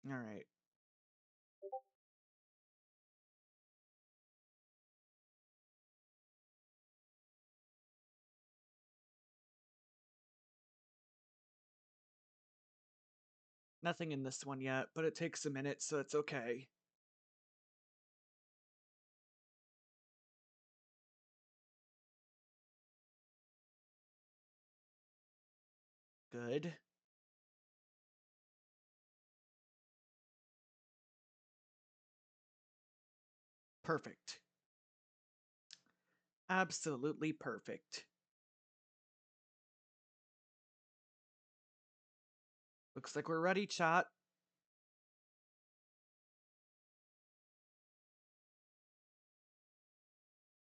All right. Nothing in this one yet, but it takes a minute, so it's okay. Good. Perfect. Absolutely perfect. Looks like we're ready, chat.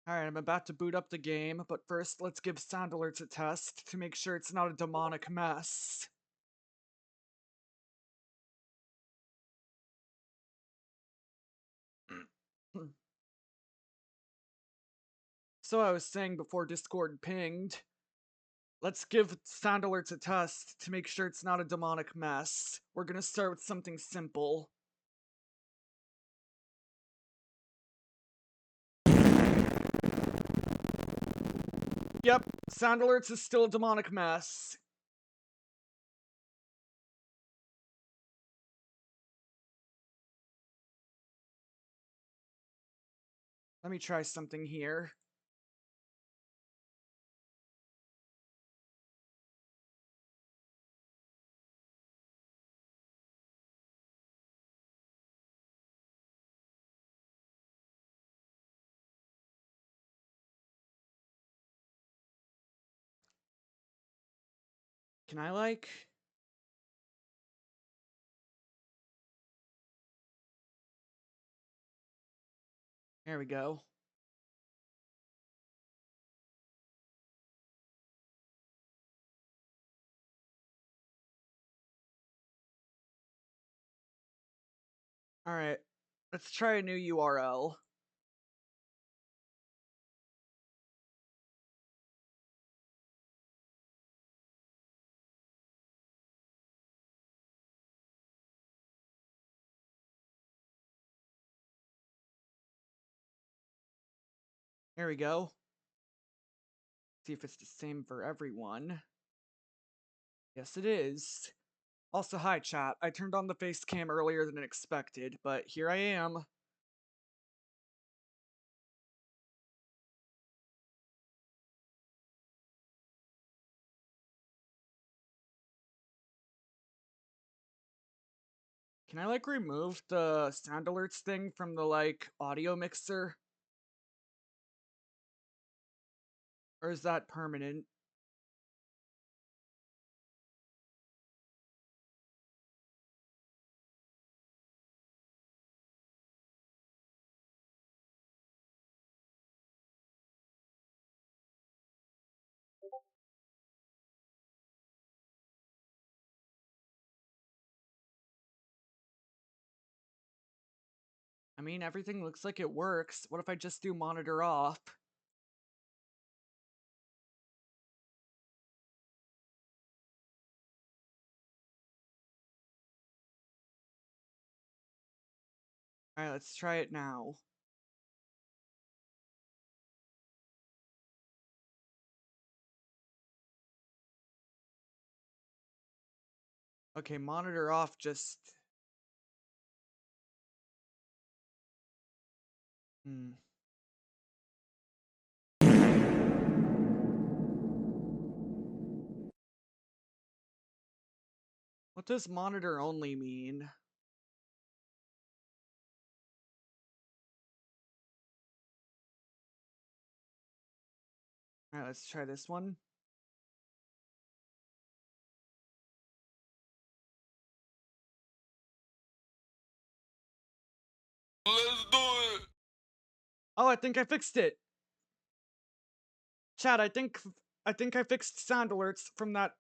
Alright, I'm about to boot up the game, but first let's give Sound Alerts a test to make sure it's not a demonic mess. So I was saying before Discord pinged, let's give Sound Alerts a test to make sure it's not a demonic mess. We're gonna start with something simple. Yep, Sound Alerts is still a demonic mess. Let me try something here. Can I, like... There we go. Alright, let's try a new URL. There we go. See if it's the same for everyone. Yes, it is. Also, hi chat. I turned on the face cam earlier than expected, but here I am. Can I, like, remove the sound alerts thing from the, like, audio mixer? Or is that permanent? I mean, everything looks like it works. What if I just do monitor off? Alright, let's try it now. Okay, monitor off just... Hmm. What does monitor only mean? Alright, let's try this one. Let's do it. Oh, I think I fixed it. Chat, I think I fixed sound alerts from that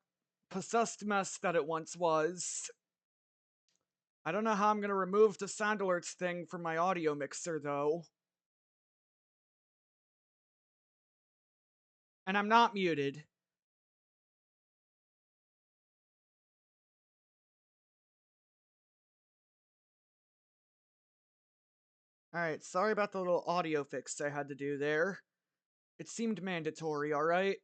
possessed mess that it once was. I don't know how I'm gonna remove the sound alerts thing from my audio mixer though. And I'm not muted. Alright, sorry about the little audio fix I had to do there. It seemed mandatory, alright?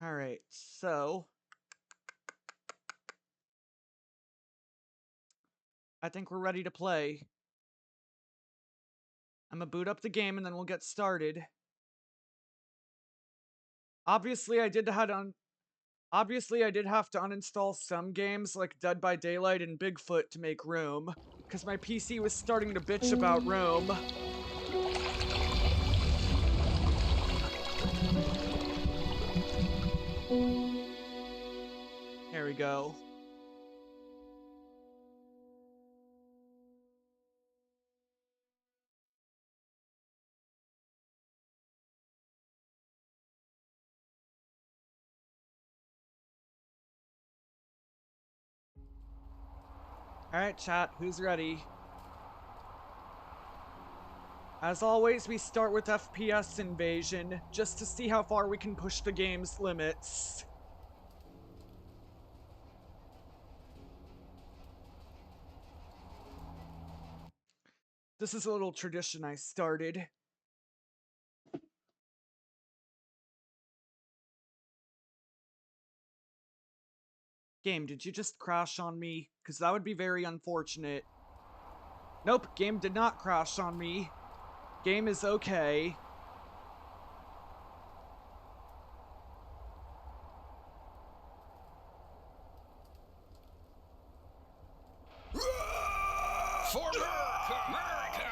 Alright, so... I think we're ready to play. I'm gonna boot up the game and then we'll get started. Obviously, I did have to uninstall some games like Dead by Daylight and Bigfoot to make room, because my PC was starting to bitch about room. There we go. Alright, chat, who's ready? As always, we start with FPS Invasion, just to see how far we can push the game's limits. This is a little tradition I started. Game, did you just crash on me? Because that would be very unfortunate. Nope, game did not crash on me. Game is okay. For America!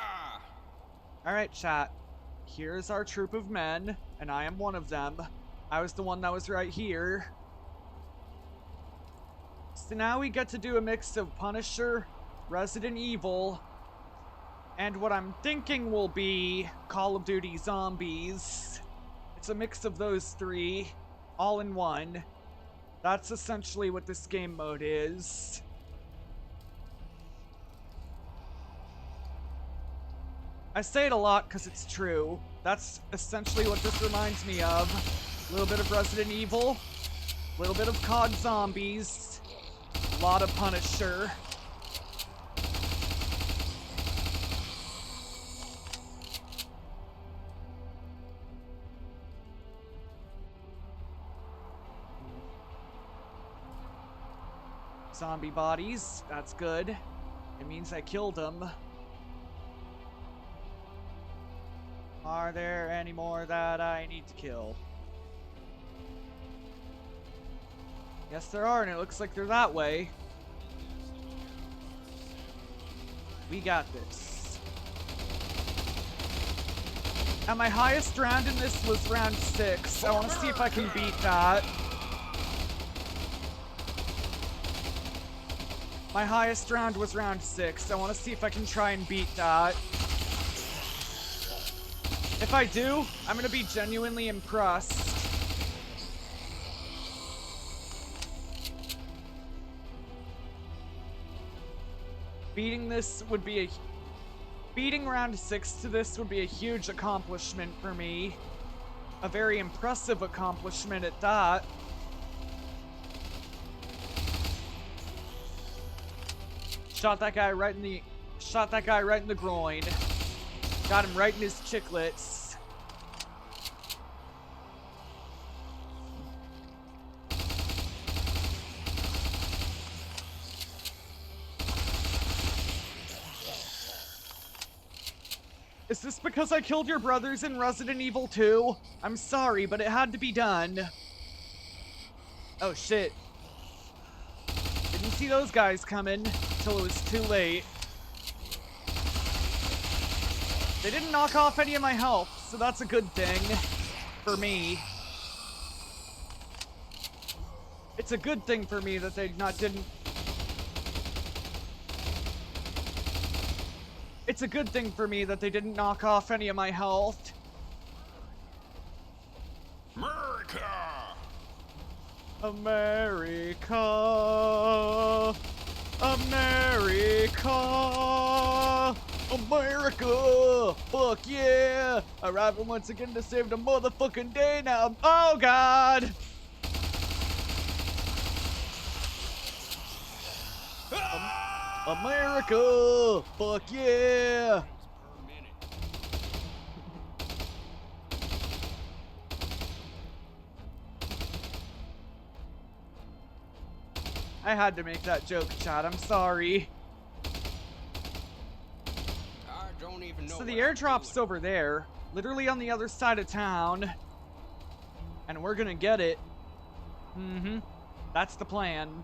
Alright, chat. Here's our troop of men, and I am one of them. I was the one that was right here. So now we get to do a mix of Punisher, Resident Evil, and what I'm thinking will be Call of Duty Zombies. It's a mix of those three, all in one. That's essentially what this game mode is. I say it a lot because it's true. That's essentially what this reminds me of. A little bit of Resident Evil, a little bit of COD Zombies, a lot of Punisher. Zombie bodies, that's good. It means I killed them. Are there any more that I need to kill? Yes, there are, and it looks like they're that way. We got this. And my highest round in this was round 6. I want to see if I can beat that. My highest round was round 6. I want to see if I can try and beat that. If I do, I'm gonna be genuinely impressed. Beating round 6 to this would be a huge accomplishment for me. A very impressive accomplishment at that. Shot that guy right in the groin. Got him right in his chiclets. Is this because I killed your brothers in Resident Evil 2? I'm sorry, but it had to be done. Oh shit. Didn't see those guys coming until it was too late. They didn't knock off any of my health, so that's a good thing for me. It's a good thing for me that they didn't. It's a good thing for me that they didn't knock off any of my health. America! America! America! America! Fuck yeah! Arriving once again to save the motherfucking day now. Oh god! Ah! America! Fuck yeah! Per minute. I had to make that joke, chat. I'm sorry. I don't even know. So the what I'm airdrop's doing. over there, literally on the other side of town. And we're gonna get it. Mm-hmm. That's the plan.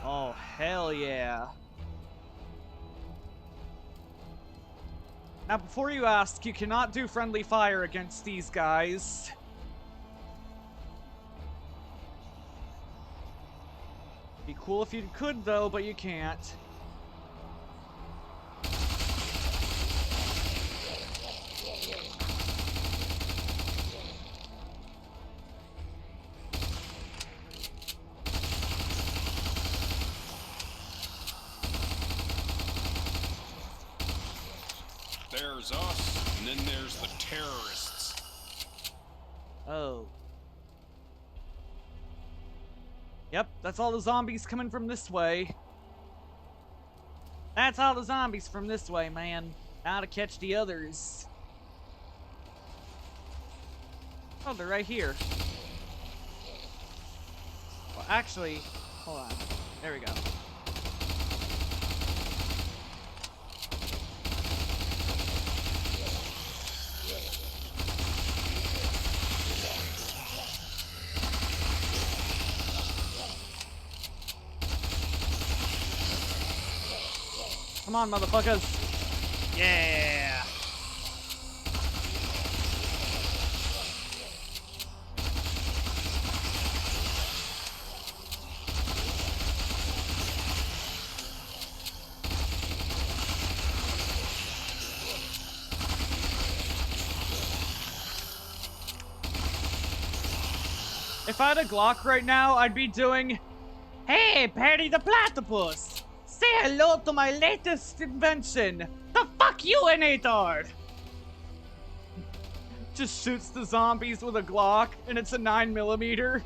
Oh, hell yeah. Now, before you ask, you cannot do friendly fire against these guys. Be cool if you could, though, but you can't. There's us, and then there's the terrorists. Oh. Yep, that's all the zombies coming from this way. That's all the zombies from this way, man. Now to catch the others. Oh, they're right here. Well, actually, hold on. There we go. Come on, motherfuckers. Yeah. If I had a Glock right now, I'd be doing, "Hey, Perry the Platypus! Say hello to my latest invention, the fuck-you-inator!" Just shoots the zombies with a Glock, and it's a 9mm.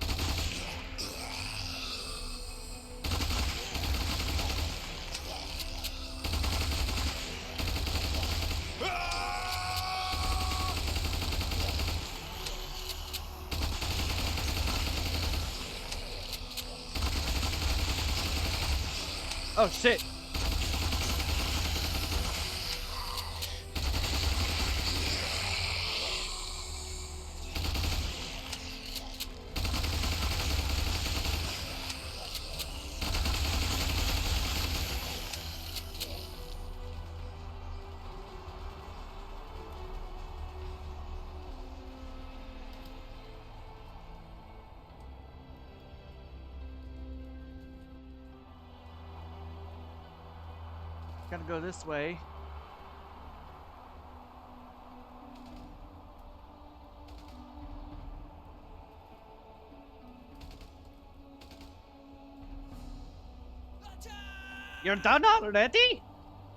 Oh shit. Gotta go this way. You're done already?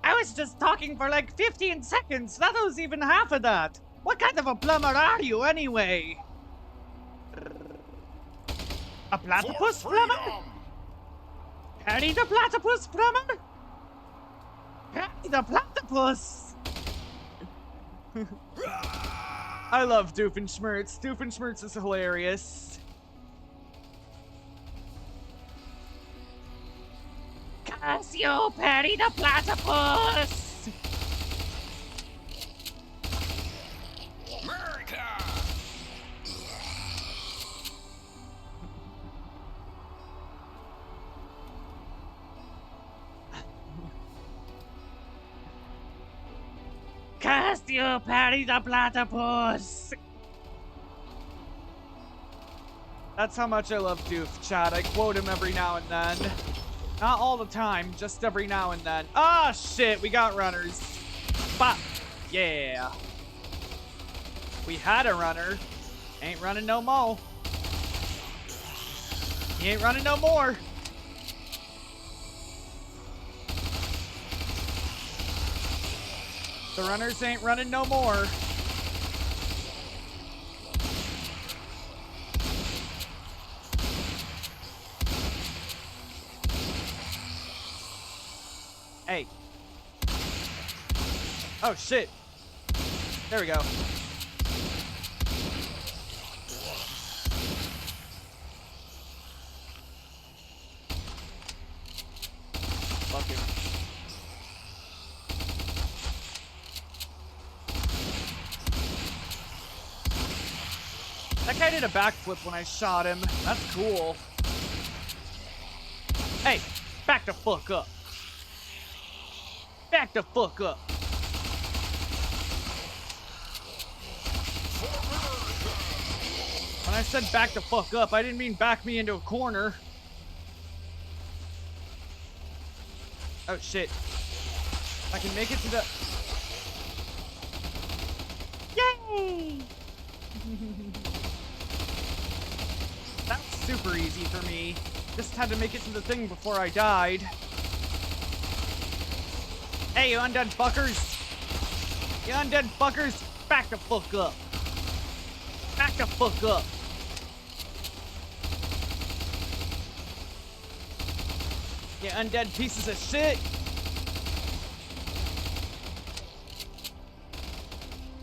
I was just talking for like 15 seconds. That was even half of that. What kind of a plumber are you anyway? A platypus For plumber? freedom! Perry the platypus plumber? Perry the platypus! I love Doofenshmirtz. Doofenshmirtz is hilarious. Curse you, Perry the platypus! America! Curse you, Perry the platypus! That's how much I love Doof, chat. I quote him every now and then. Not all the time, just every now and then. Ah, shit, we got runners. Bop. Yeah. We had a runner. Ain't running no more. He ain't running no more. The runners ain't running no more. Oh, shit. There we go. Fuck it. That guy did a backflip when I shot him. That's cool. Hey, back the fuck up. Back the fuck up. When I said back the fuck up, I didn't mean back me into a corner. Oh shit. I can make it to the... Yay! That was super easy for me. Just had to make it to the thing before I died. Hey, you undead fuckers! You undead fuckers! Back the fuck up! Back the fuck up! You undead pieces of shit!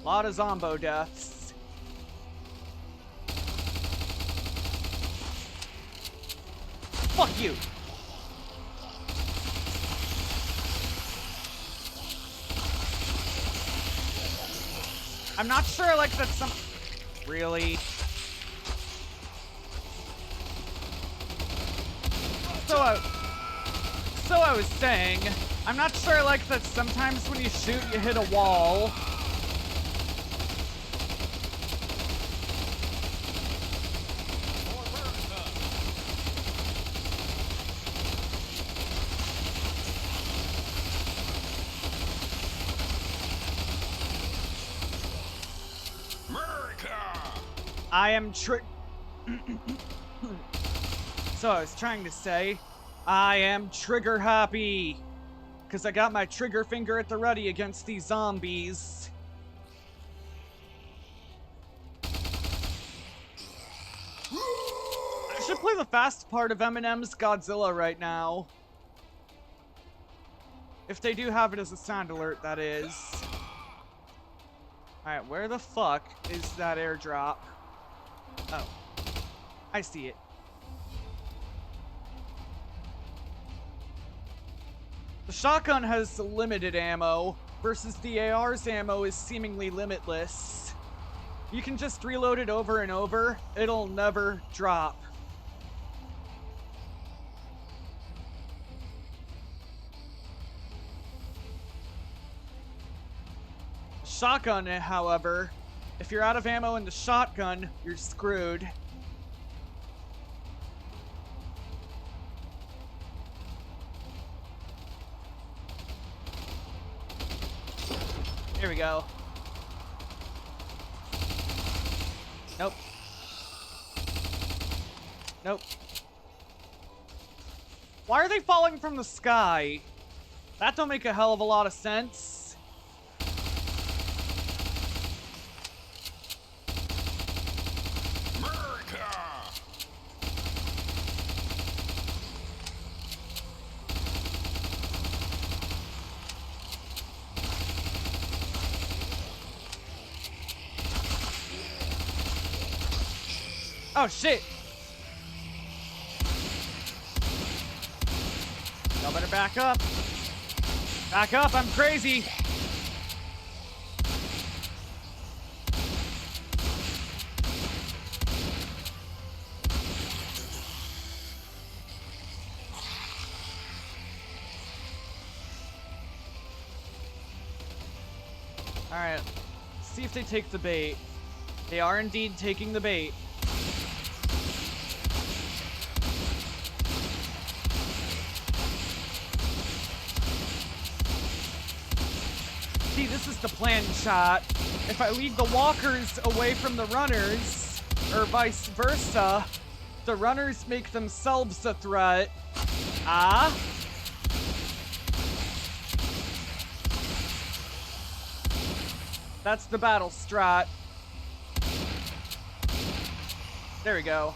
Lot of zombo deaths. Fuck you! I'm not sure, like, that's some... Really? So I was saying, I'm not sure, like, that sometimes when you shoot, you hit a wall. I am So I was trying to say, I am trigger happy. Because I got my trigger finger at the ready against these zombies. I should play the fast part of Eminem's Godzilla right now. If they do have it as a sound alert, that is. Alright, where the fuck is that airdrop? Oh. I see it. The shotgun has limited ammo, versus the AR's ammo is seemingly limitless. You can just reload it over and over, it'll never drop. Shotgun, however, if you're out of ammo in the shotgun, you're screwed. Here we go. Nope. Nope. Why are they falling from the sky? That don't make a hell of a lot of sense. Oh shit! Y'all better back up. Back up, I'm crazy! Alright, see if they take the bait. They are indeed taking the bait. See, this is the planned shot. If I leave the walkers away from the runners, or vice versa, the runners make themselves a threat. Ah? That's the battle strat. There we go.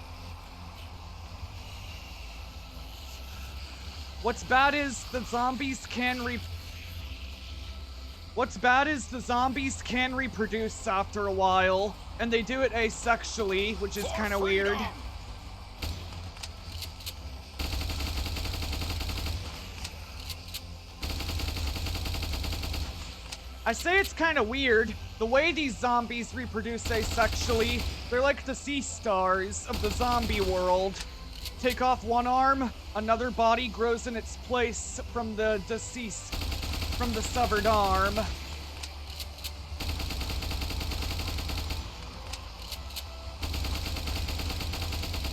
What's bad is the zombies can What's bad is the zombies can reproduce after a while, and they do it asexually, which is kind of weird. I say it's kind of weird. The way these zombies reproduce asexually, they're like the sea stars of the zombie world. Take off one arm, another body grows in its place from the severed arm.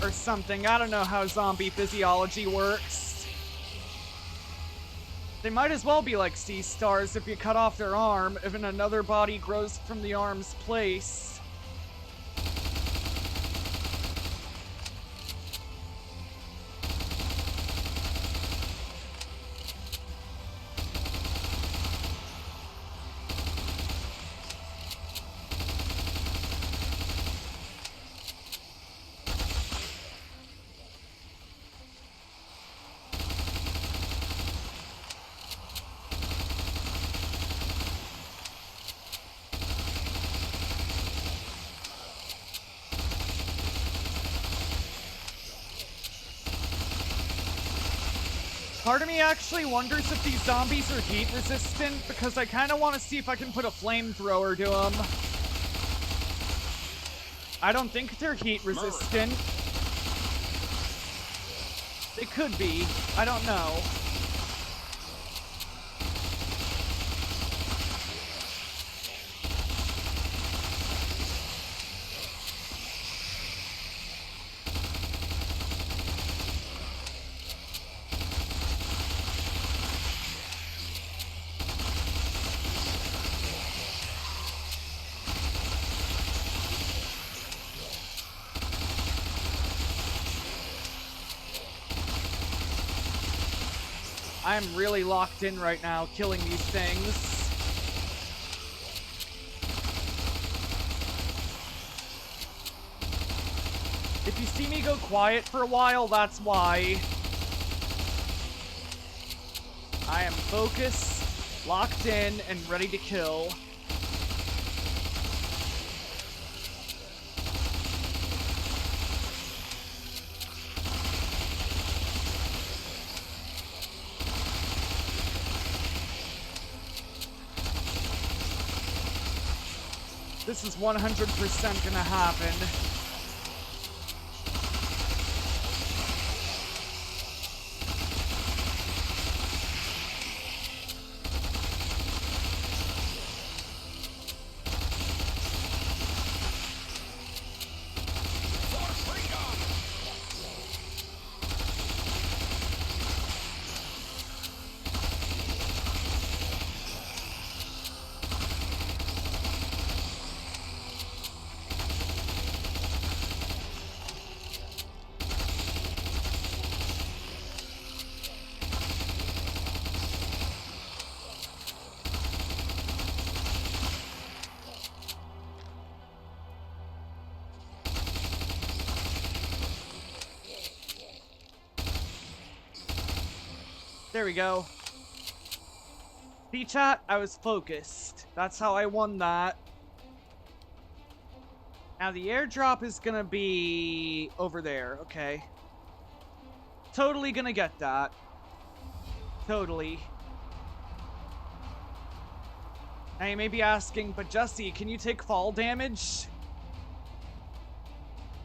Or something. I don't know how zombie physiology works. They might as well be like sea stars if you cut off their arm, if another body grows from the arm's place. Part of me actually wonders if these zombies are heat resistant, because I kind of want to see if I can put a flamethrower to them. I don't think they're heat resistant. They could be. I don't know. I'm really locked in right now, killing these things. If you see me go quiet for a while, that's why. I am focused, locked in, and ready to kill. This is 100% gonna happen. There we go. See, chat? I was focused. That's how I won that. Now the airdrop is gonna be over there. Okay. Totally gonna get that. Totally. Now you may be asking, but Jesse, can you take fall damage?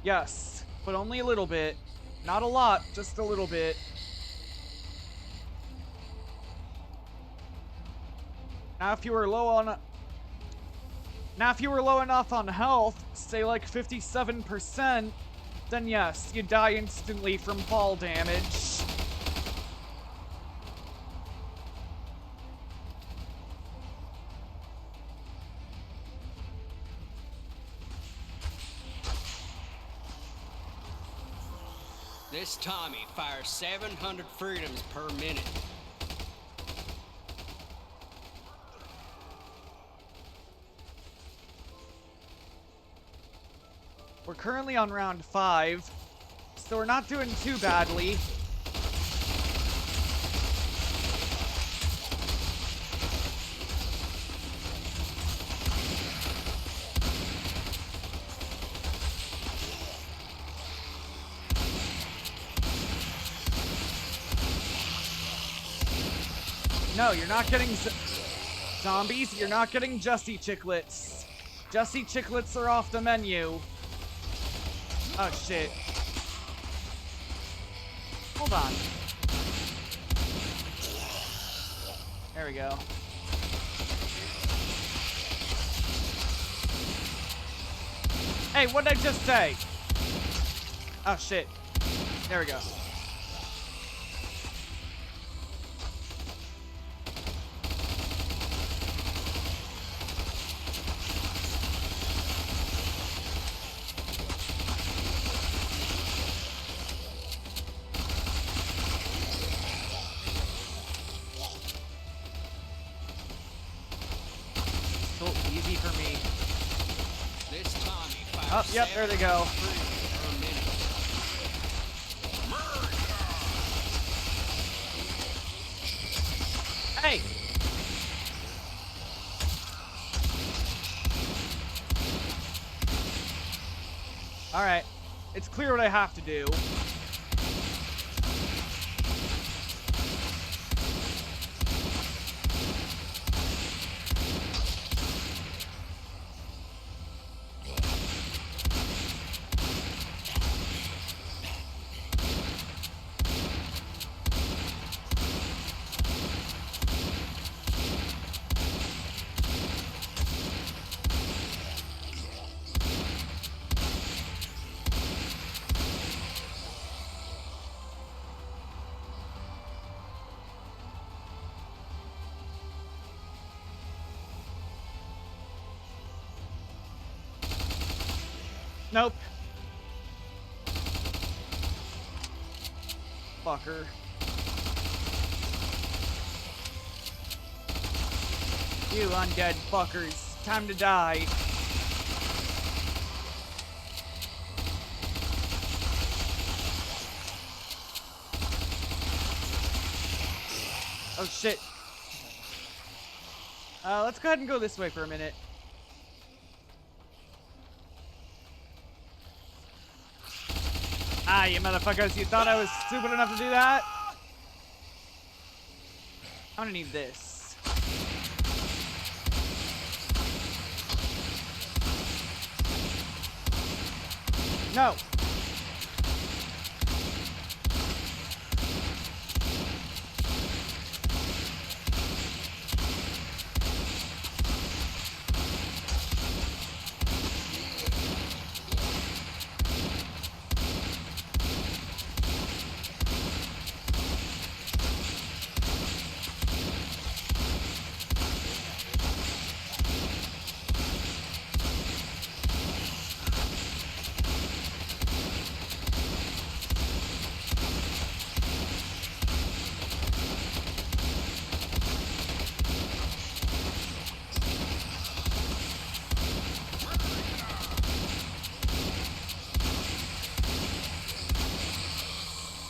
Yes, but only a little bit. Not a lot, just a little bit. Now if you were low enough on health, say like 57%, then yes, you die instantly from fall damage. This Tommy fires 700 freedoms per minute. We're currently on round 5, so we're not doing too badly. No, you're not getting zombies. You're not getting Jussie Chicklets. Jussie Chicklets are off the menu. Oh, shit. Hold on. There we go. Hey, what did I just say? Oh, shit. There we go. So easy for me. This Tommy fires Oh, yep, there they go. 700 freedoms per minute. Hey! Alright. It's clear what I have to do. Nope. Fucker. You undead fuckers. Time to die. Oh shit. Let's go ahead and go this way for a minute. Ah, you motherfuckers, you thought I was stupid enough to do that? I'm gonna need this. No!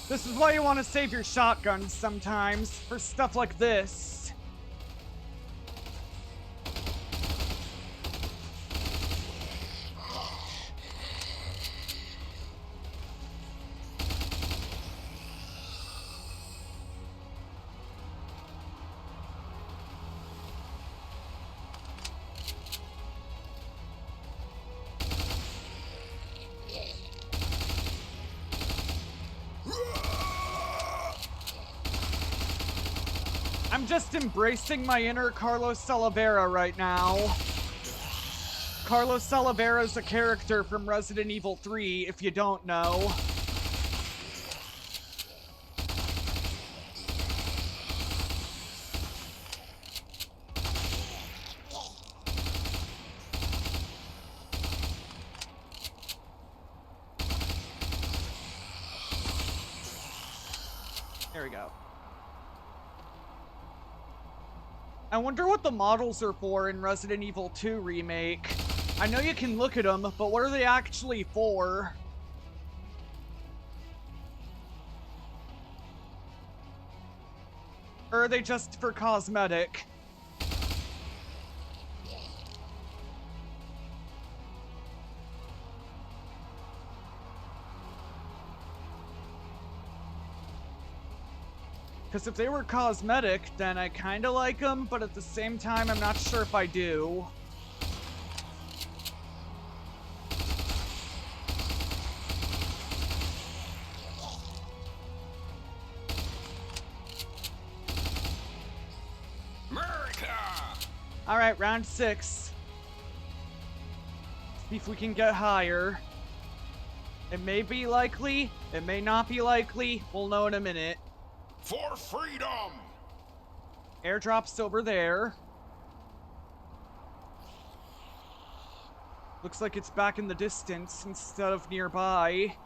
This is why you want to save your shotguns sometimes, for stuff like this. I'm just embracing my inner Carlos Salavera right now. Carlos Salavera is a character from Resident Evil 3, if you don't know. There we go. I wonder what the models are for in Resident Evil 2 Remake. I know you can look at them, but what are they actually for? Or are they just for cosmetic? Because if they were cosmetic, then I kind of like them, but at the same time, I'm not sure if I do. America! Alright, round 6. See if we can get higher. It may be likely, it may not be likely. We'll know in a minute. For freedom! Airdrop's over there. Looks like it's back in the distance instead of nearby.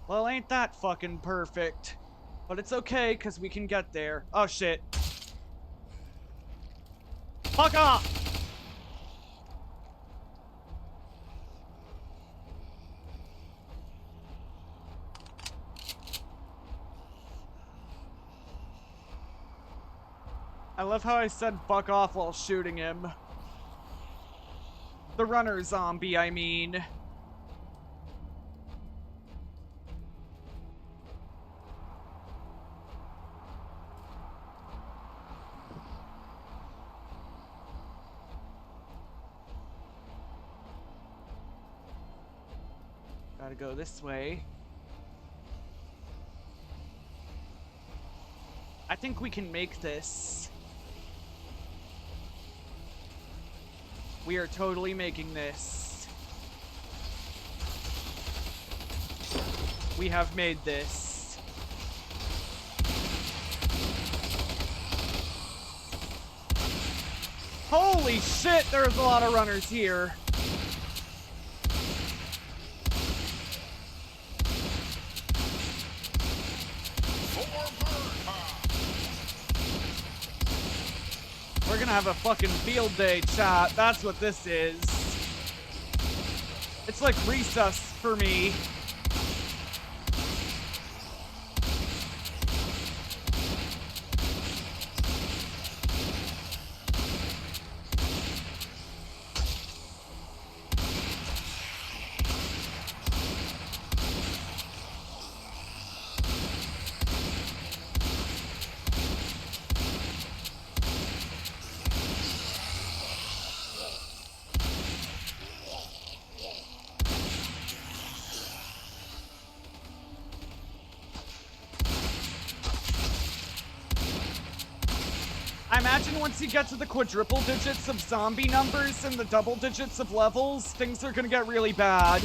Well, ain't that fucking perfect. But it's okay, because we can get there. Oh, shit. Fuck off! I love how I said fuck off while shooting him. The runner zombie, I mean. Gotta go this way. I think we can make this. We are totally making this. We have made this. Holy shit, there's a lot of runners here. We're gonna have a fucking field day, chat. That's what this is. It's like recess for me. I imagine once you get to the quadruple digits of zombie numbers and the double digits of levels, things are gonna get really bad.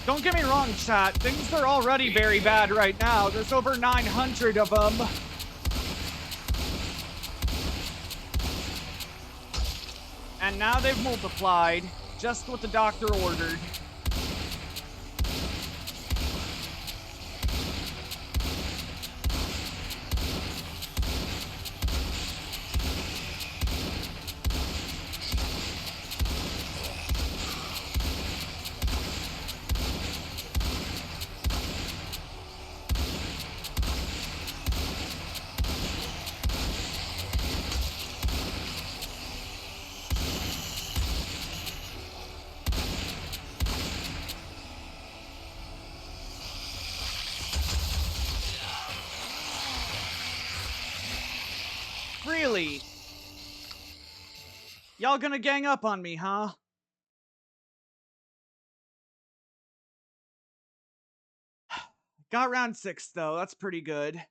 Don't get me wrong, chat. Things are already very bad right now. There's over 900 of them. And now they've multiplied, just what the doctor ordered. Really? Y'all gonna gang up on me, huh? Got round 6, though. That's pretty good.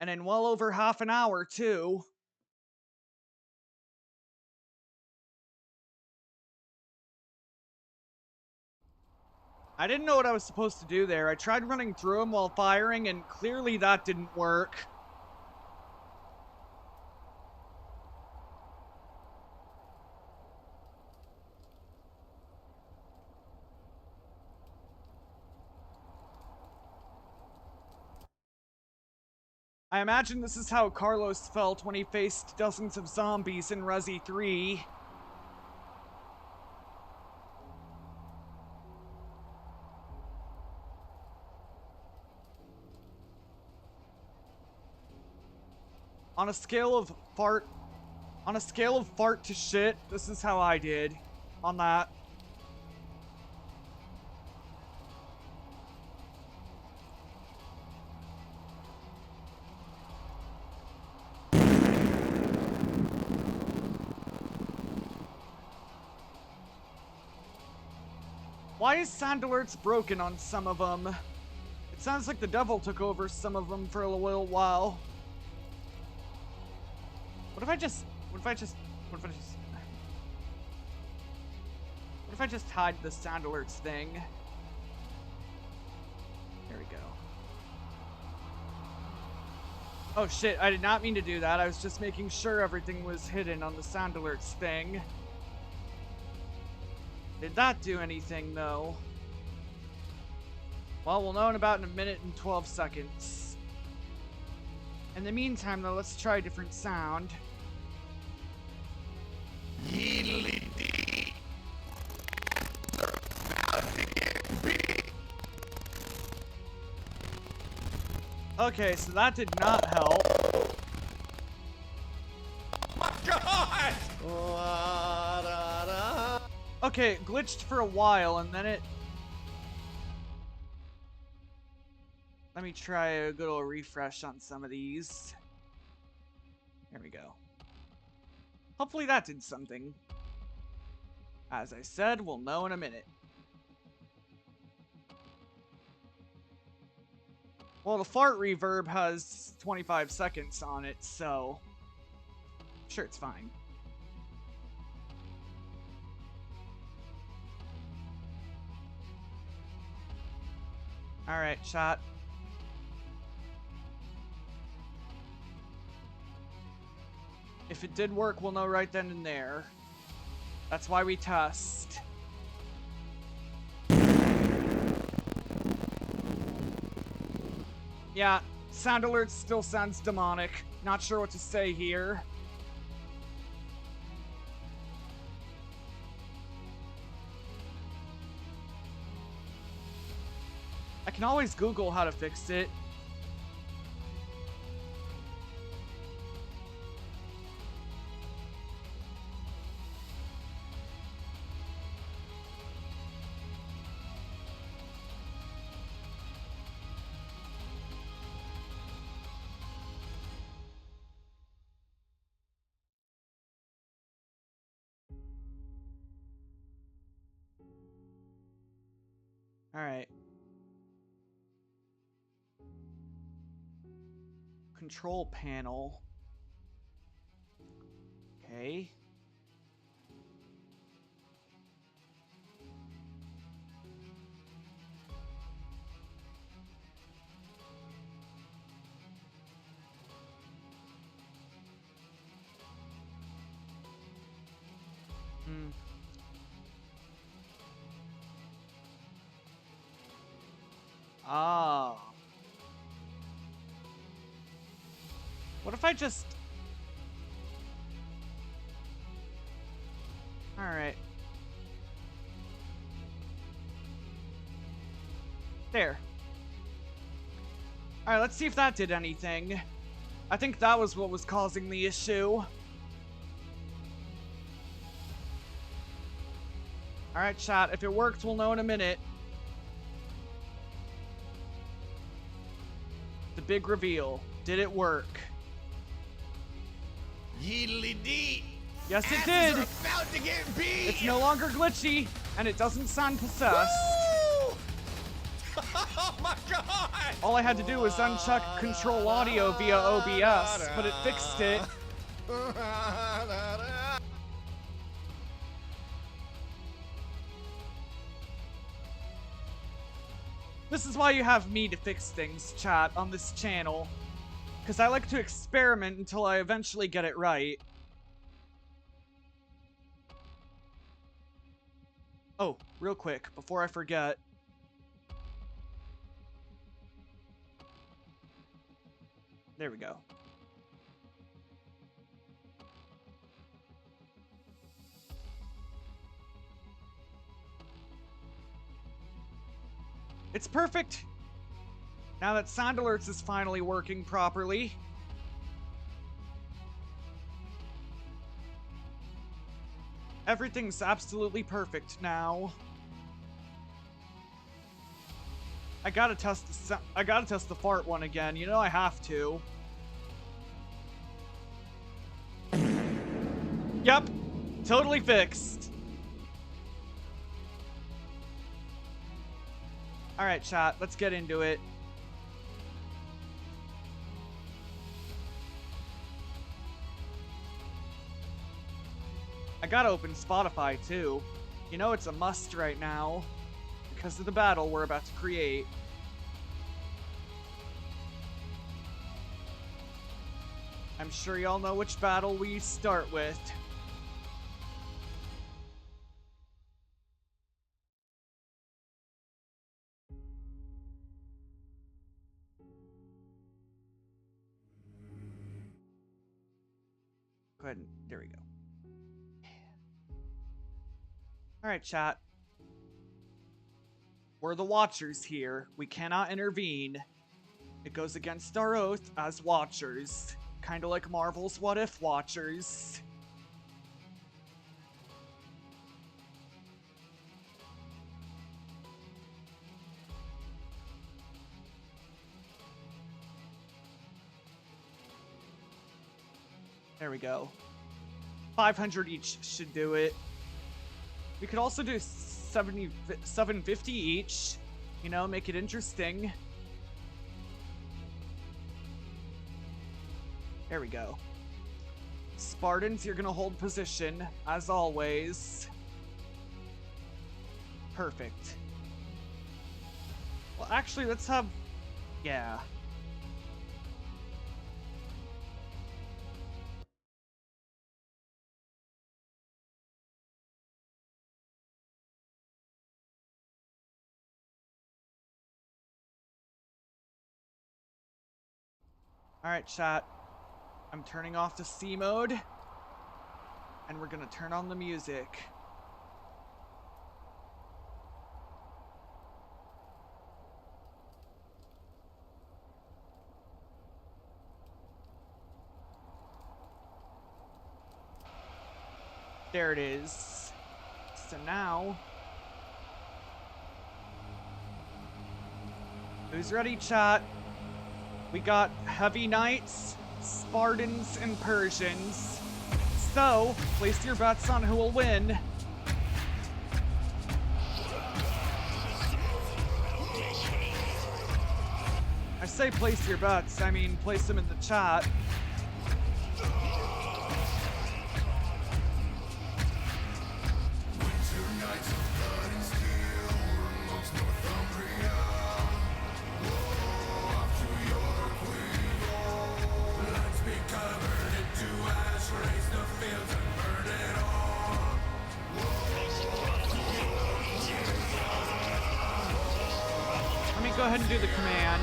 And in well over half an hour, too. I didn't know what I was supposed to do there. I tried running through him while firing, and clearly that didn't work. I imagine this is how Carlos felt when he faced dozens of zombies in Resi 3. On a scale of fart to shit, this is how I did on that. Why is sound alerts broken on some of them? It sounds like the devil took over some of them for a little while. What if I just hide the sound alerts thing? There we go. Oh shit, I did not mean to do that. I was just making sure everything was hidden on the sound alerts thing. Did that do anything though? Well, we'll know in about a minute and 12 seconds. In the meantime though, let's try a different sound. Okay, so that did not help. My God! Okay, it glitched for a while and then it... Let me try a good old refresh on some of these. There we go. Hopefully that did something. As I said, we'll know in a minute. Well, the fart reverb has 25 seconds on it, so... I'm sure it's fine. Alright, chat. If it did work, we'll know right then and there. That's why we test. Yeah, sound alert still sounds demonic. Not sure what to say here. I can always Google how to fix it. Alright. Control panel. Okay. Ah. What if I just... Alright. There. Alright, let's see if that did anything. I think that was what was causing the issue. Alright, chat. If it worked, we'll know in a minute. The big reveal. Did it work? Yeedly dee! Yes, it Asses did! are about to get beat! It's no longer glitchy, and it doesn't sound possessed. Woo! Oh my God! All I had to do was uncheck control audio via OBS, but it fixed it. This is why you have me to fix things, chat, on this channel. Because I like to experiment until I eventually get it right. Oh, real quick, before I forget. There we go. It's perfect! Now that Sound Alerts is finally working properly. Everything's absolutely perfect now. I gotta test the fart one again. You know I have to. Yep, totally fixed. All right, chat. Let's get into it. I gotta open Spotify too. You know it's a must right now because of the battle we're about to create. I'm sure y'all know which battle we start with. Go ahead and, there we go. Alright, chat. We're the Watchers here. We cannot intervene. It goes against our oath as Watchers. Kinda like Marvel's What If Watchers. There we go. 500 each should do it. We could also do 750 each. You know, make it interesting. There we go. Spartans, you're gonna hold position, as always. Perfect. Well, actually, let's have... Yeah. Alright, chat. I'm turning off the C mode. And we're gonna turn on the music. There it is. So now... Who's ready, chat? We got Heavy Knights, Spartans, and Persians. So, place your bets on who will win. I say place your bets, I mean place them in the chat. Go ahead and do the command.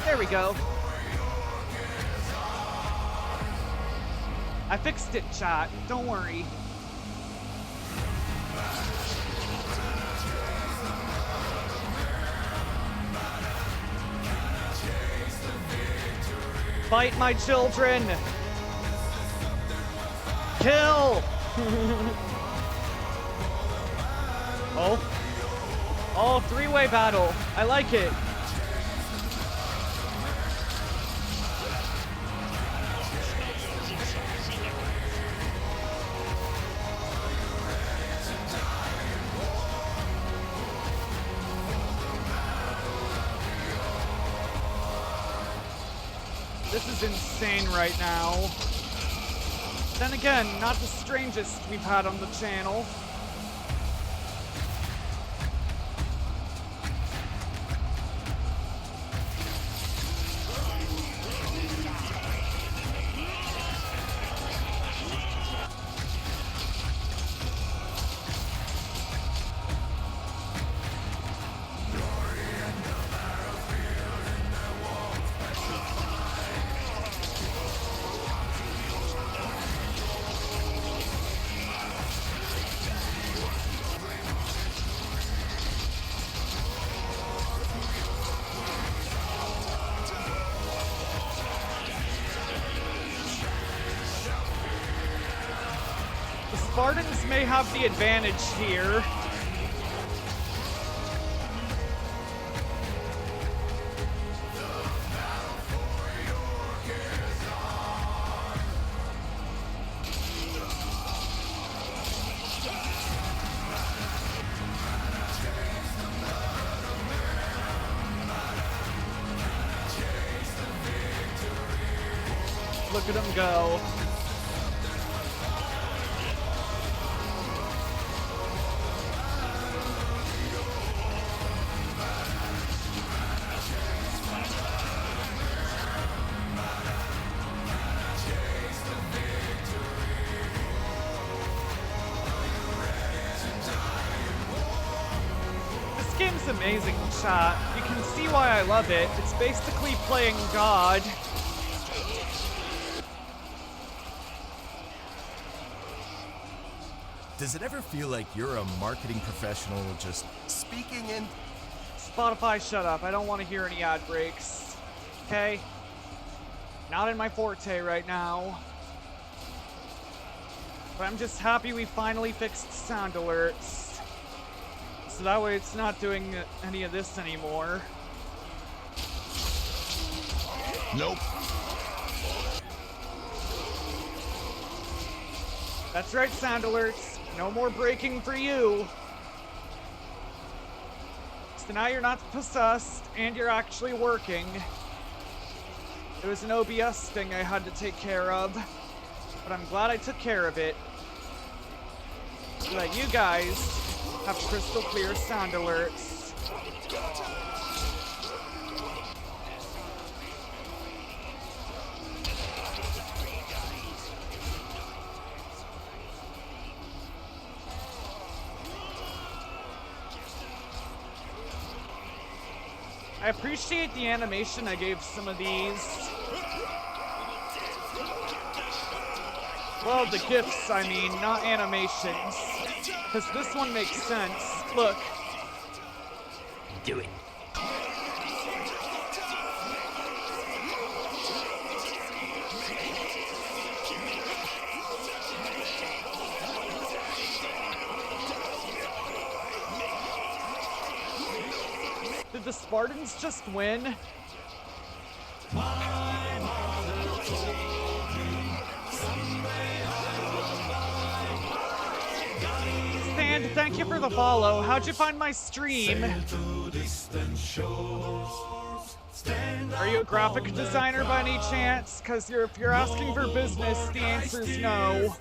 There we go. I fixed it, chat. Don't worry. Fight my children! Kill! Oh, three-way battle. I like it. This is insane right now. Then again, not the strangest we've had on the channel. Spartans may have the advantage here. Look at him go. This game's amazing, chat. You can see why I love it. It's basically playing God. Does it ever feel like you're a marketing professional just speaking in? Spotify, shut up. I don't want to hear any ad breaks. Okay? Not in my forte right now. But I'm just happy we finally fixed sound alerts. So that way it's not doing any of this anymore. Nope. That's right, sound alerts. No more breaking for you. So now you're not possessed, and you're actually working. It was an OBS thing I had to take care of, but I'm glad I took care of it. So that you guys have crystal clear sound alerts. I appreciate the animation I gave some of these. Well, the GIFs, I mean, not animations. Because this one makes sense. Look. Do it. Did the Spartans just win? Sand, thank you for the follow. How'd you find my stream? Are you a graphic designer by any chance? Because if you're asking for business, the answer is no.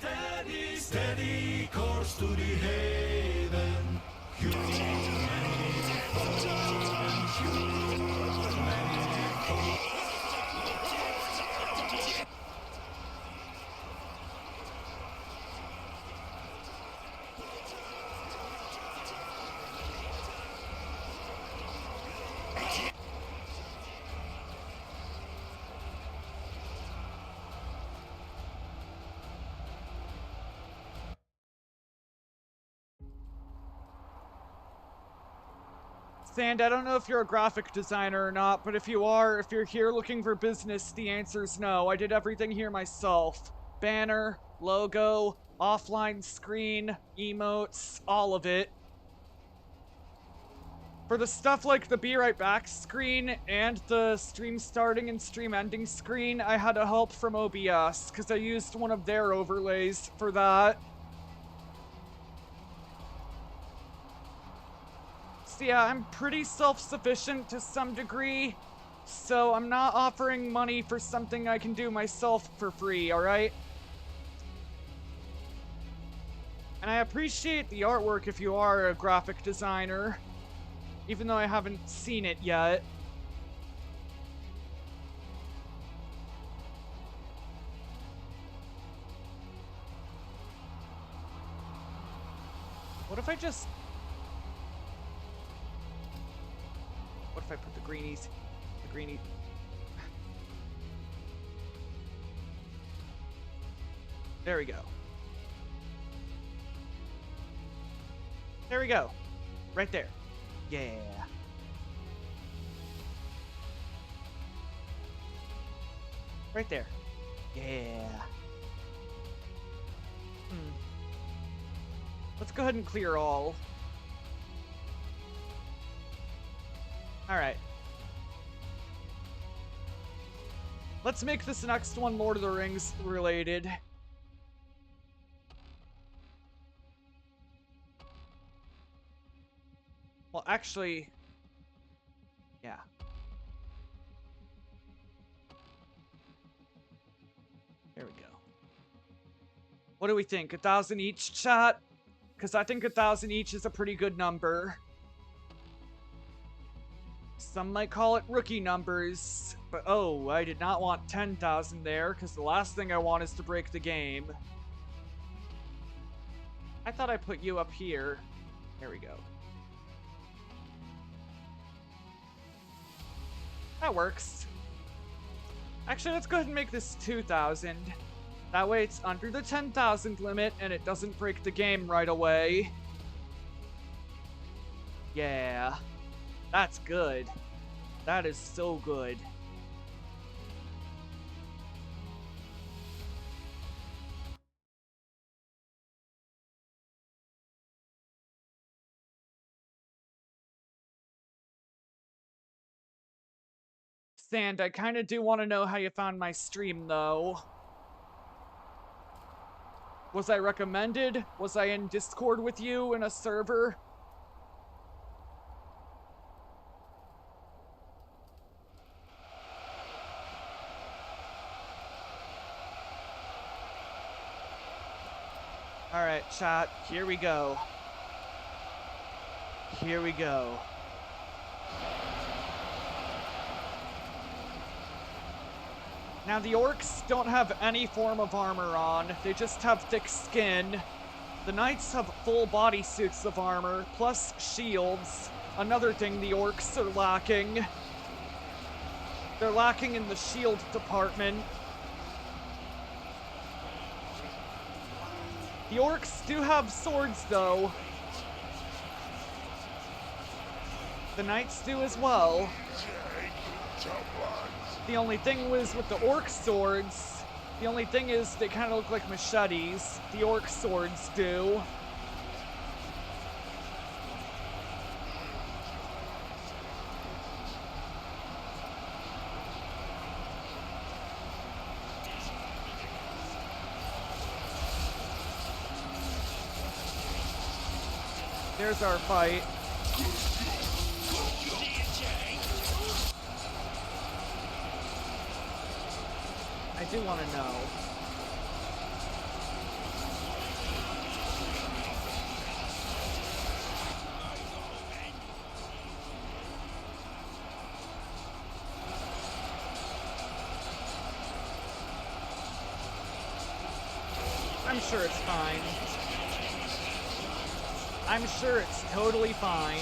Sand, I don't know if you're a graphic designer or not, but if you are, if you're here looking for business, the answer is no. I did everything here myself. Banner, logo, offline screen, emotes, all of it. For the stuff like the Be Right Back screen and the stream starting and stream ending screen, I had a help from OBS, because I used one of their overlays for that. So yeah, I'm pretty self-sufficient to some degree, so I'm not offering money for something I can do myself for free, alright? And I appreciate the artwork if you are a graphic designer, even though I haven't seen it yet. What if I just... What if I put the greenies? The greenie... There we go. There we go. Right there. Yeah. Right there. Yeah. Let's go ahead and clear all. Alright. Let's make this next one Lord of the Rings related. Well, actually... yeah. There we go. What do we think? 1,000 each, chat? Because I think 1,000 each is a pretty good number. Some might call it rookie numbers, but oh, I did not want 10,000 there, because the last thing I want is to break the game. I thought I put you up here. There we go. That works. Actually, let's go ahead and make this 2,000. That way it's under the 10,000 limit and it doesn't break the game right away. Yeah. That's good. That is so good. Sand, I kind of do want to know how you found my stream, though. Was I recommended? Was I in Discord with you in a server? Alright, chat, here we go. Here we go. Now, the orcs don't have any form of armor on, they just have thick skin. The knights have full body suits of armor, plus shields. Another thing the orcs are lacking. They're lacking in the shield department. The orcs do have swords, though. The knights do as well. The only thing was with the orc swords, the only thing is they kind of look like machetes. The orc swords do. There's our fight. I do want to know. I'm sure it's fine. I'm sure it's totally fine.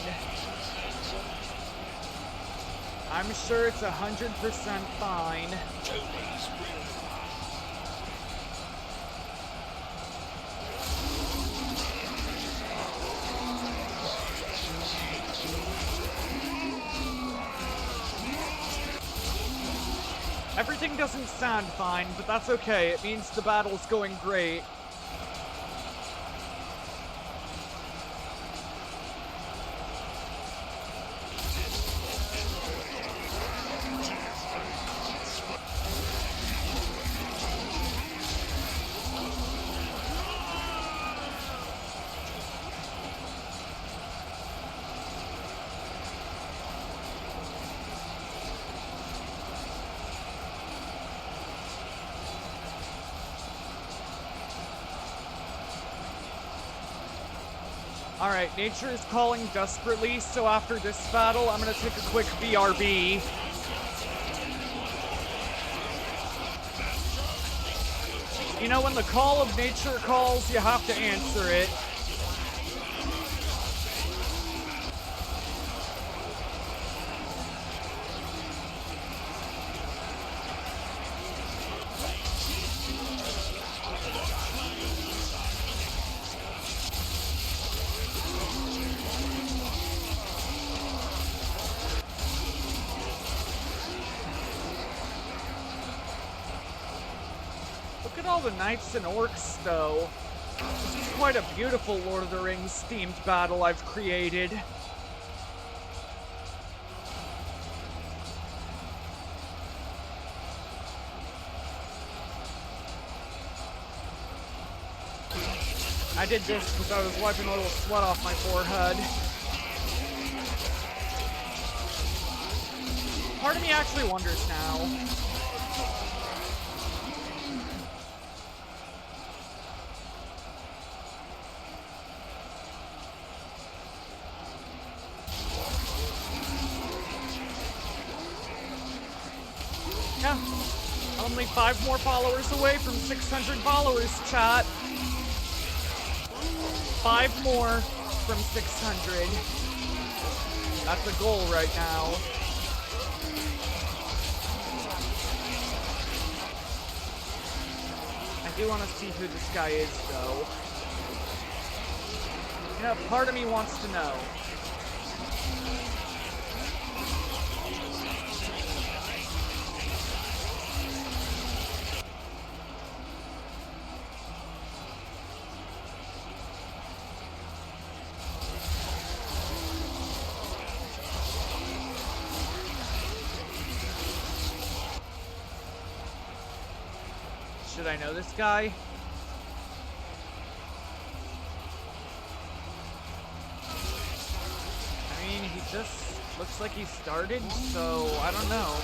I'm sure it's 100% fine. Everything doesn't sound fine, but that's okay. It means the battle's going great. Alright, nature is calling desperately, so after this battle, I'm gonna take a quick BRB. You know, when the call of nature calls, you have to answer it. Look at all the knights and orcs, though. This is quite a beautiful Lord of the Rings themed battle I've created. I did this because I was wiping a little sweat off my forehead. Part of me actually wonders now. Yeah. Only 5 more followers away from 600 followers, chat. 5 more from 600. That's the goal right now. I do want to see who this guy is, though. You know, part of me wants to know. Should I know this guy? I mean, he just looks like he started, so I don't know.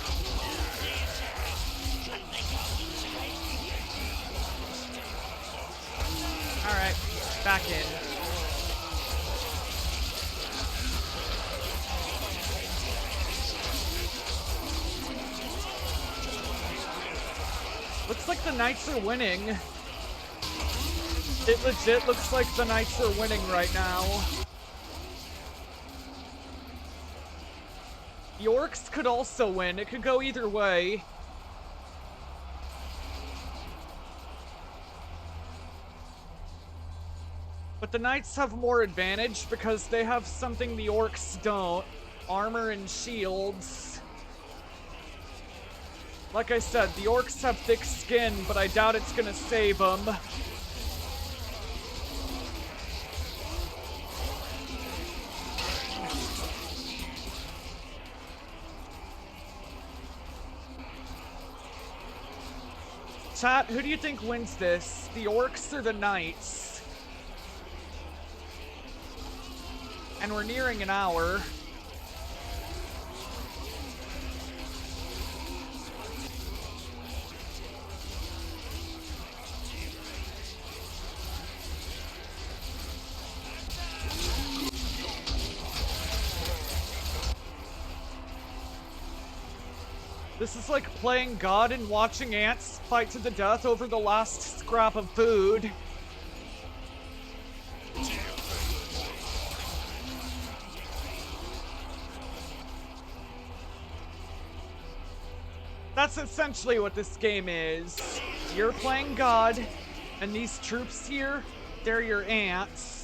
Alright, back in. Looks like the Knights are winning. It legit looks like the Knights are winning right now. The Orcs could also win. It could go either way. But the Knights have more advantage because they have something the Orcs don't. Armor and shields. Like I said, the Orcs have thick skin, but I doubt it's gonna save them. Chat, who do you think wins this? The Orcs or the Knights? And we're nearing an hour. This is like playing God and watching ants fight to the death over the last scrap of food. That's essentially what this game is. You're playing God, and these troops here, they're your ants.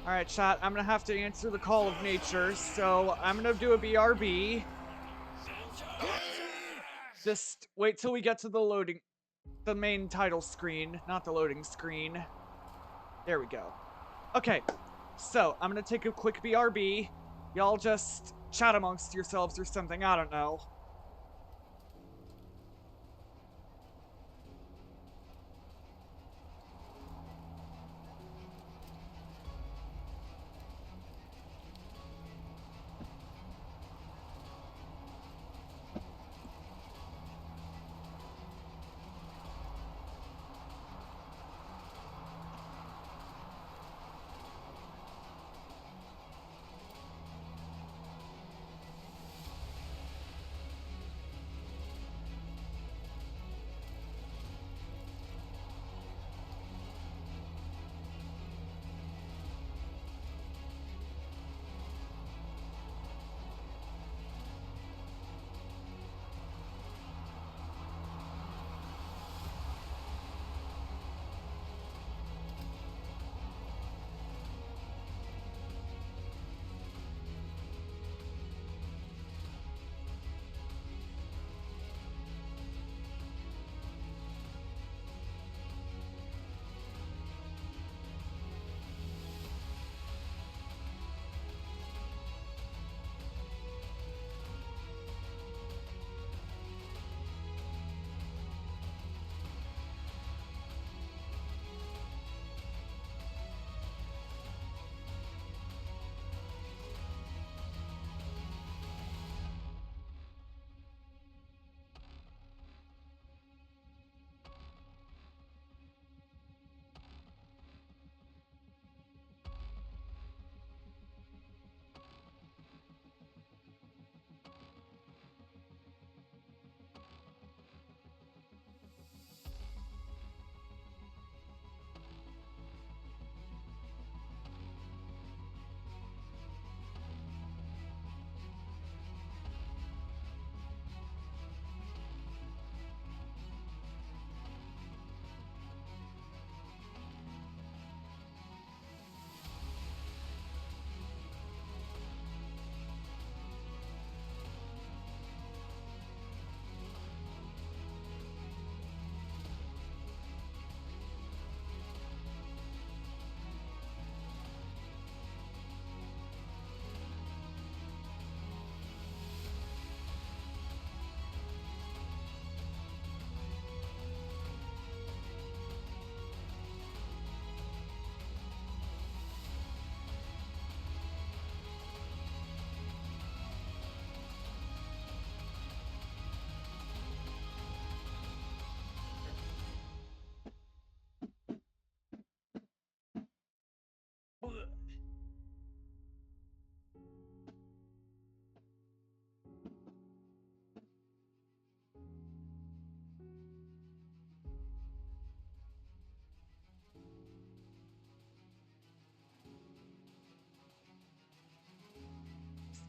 Alright, chat, I'm gonna have to answer the call of nature, so I'm gonna do a BRB. Just wait till we get to the main title screen, not the loading screen. There we go. Okay, so I'm gonna take a quick BRB. Y'all just chat amongst yourselves or something, I don't know.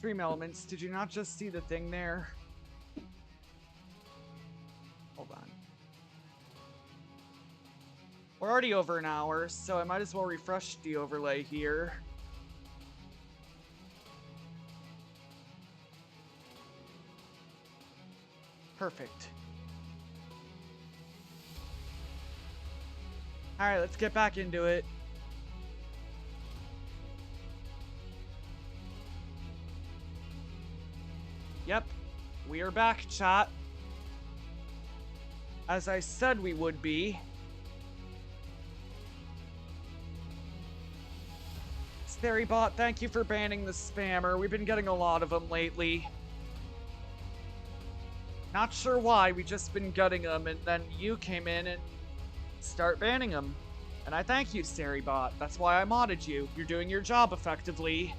Scream Elements, did you not just see the thing there? Hold on. We're already over an hour, so I might as well refresh the overlay here. Perfect. Alright, let's get back into it. Yep, we are back, chat. As I said we would be. Starybot, thank you for banning the spammer. We've been getting a lot of them lately. Not sure why, we just been gutting them, and then you came in and start banning them. And I thank you, Starybot. That's why I modded you. You're doing your job effectively.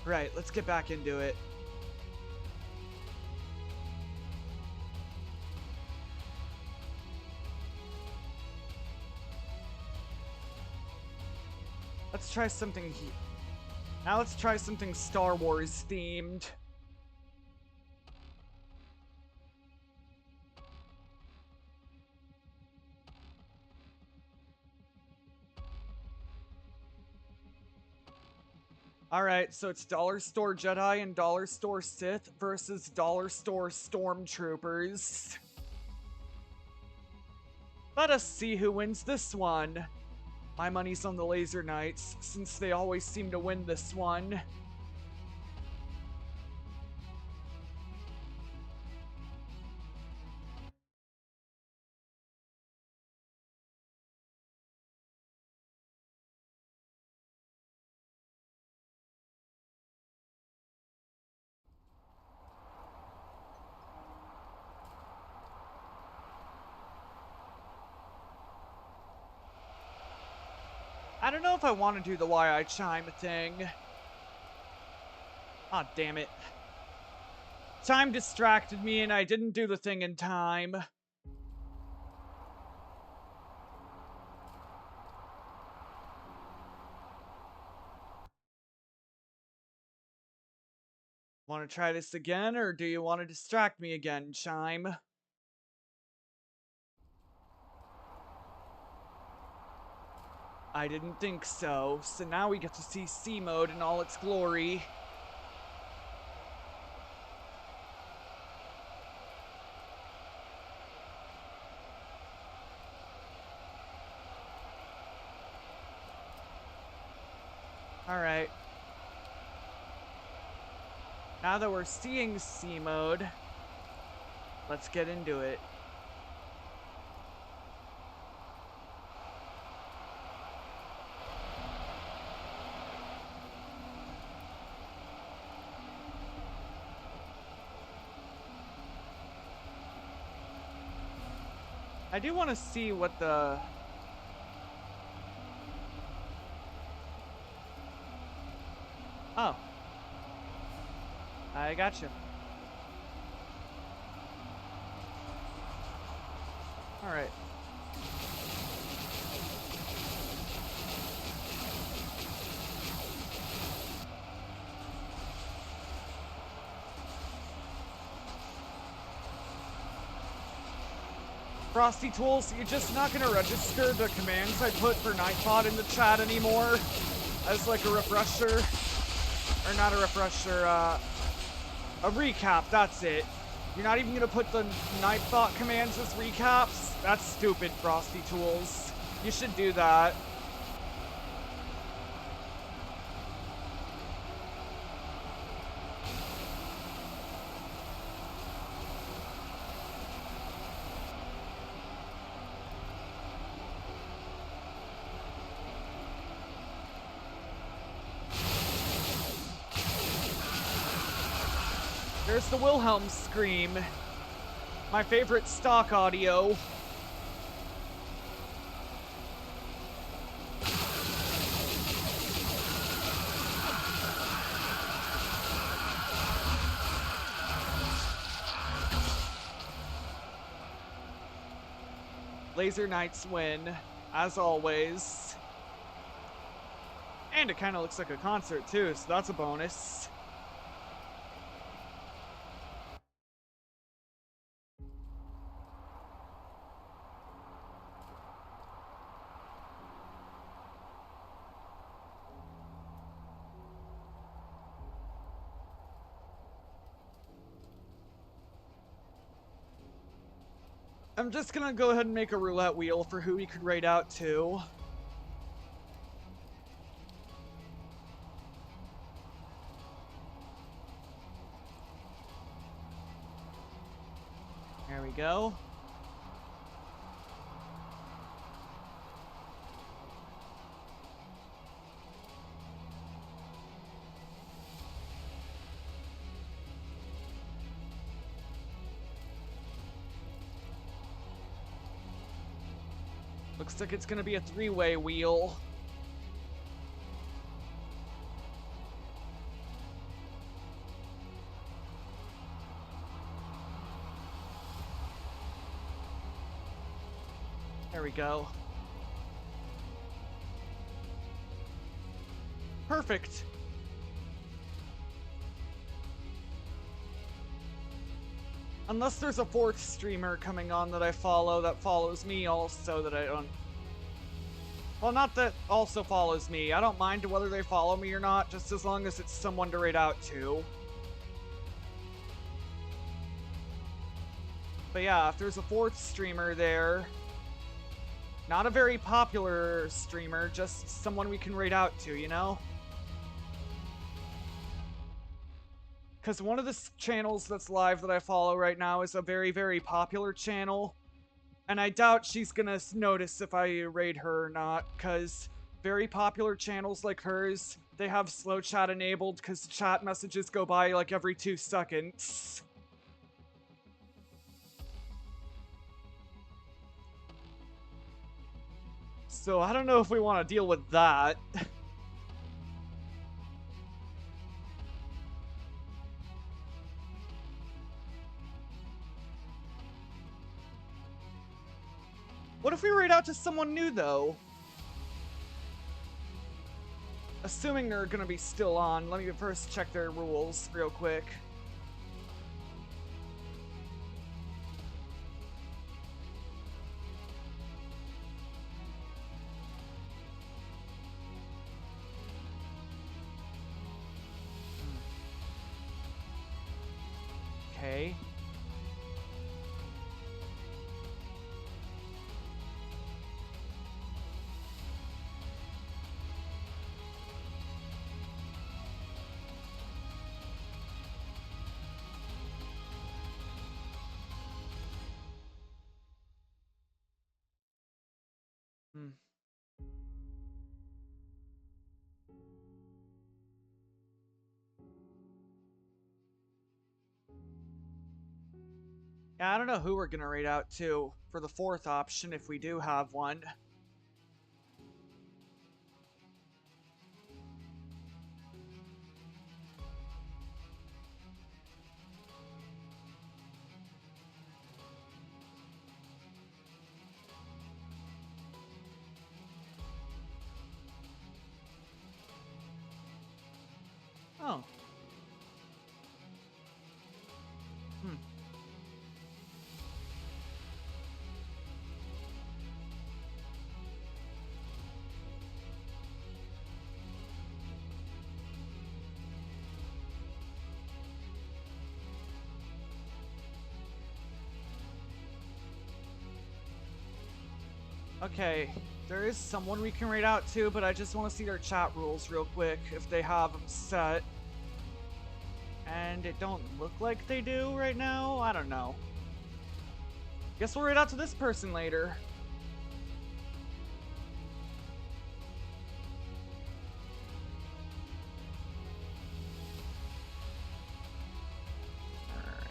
Right, let's get back into it. Let's try something here. Now let's try something Star Wars themed. Alright, so it's Dollar Store Jedi and Dollar Store Sith versus Dollar Store Stormtroopers. Let us see who wins this one. My money's on the Laser Knights, since they always seem to win this one. I don't know if I want to do the why I chime thing. Ah, damn it. Time distracted me and I didn't do the thing in time. Want to try this again, or do you want to distract me again, Chime? I didn't think so. So now we get to see C mode in all its glory. Alright. Now that we're seeing C mode, let's get into it. I do want to see what the... Oh. I gotcha. Alright. Frosty Tools, you're just not gonna register the commands I put for Nightbot in the chat anymore as like a refresher? Or not a refresher, a recap, that's it. You're not even gonna put the Nightbot commands as recaps? That's stupid, Frosty Tools. You should do that. There's the Wilhelm scream. My favorite stock audio. Laser Knights win. as always. And it kind of looks like a concert too, so that's a bonus. I'm just gonna go ahead and make a roulette wheel for who we could raid out to. There we go. Looks like it's gonna be a three-way wheel. There we go. Perfect. Unless there's a fourth streamer coming on that I follow that follows me also that I don't... Well, not that also follows me. I don't mind whether they follow me or not, just as long as it's someone to raid out to. But yeah, if there's a fourth streamer there... Not a very popular streamer, just someone we can raid out to, you know? Because one of the channels that's live that I follow right now is a very, very popular channel. And I doubt she's gonna notice if I raid her or not, because very popular channels like hers, they have slow chat enabled because chat messages go by like every 2 seconds. So I don't know if we want to deal with that. What if we raid out to someone new, though? Assuming they're gonna be still on, let me first check their rules real quick. Okay. Hmm. Yeah, I don't know who we're gonna raid out to for the fourth option if we do have one. Oh. Hmm. Okay, there is someone we can raid out to, but I just want to see their chat rules real quick, if they have them set. And it don't look like they do right now? I don't know. Guess we'll raid out to this person later. Alright.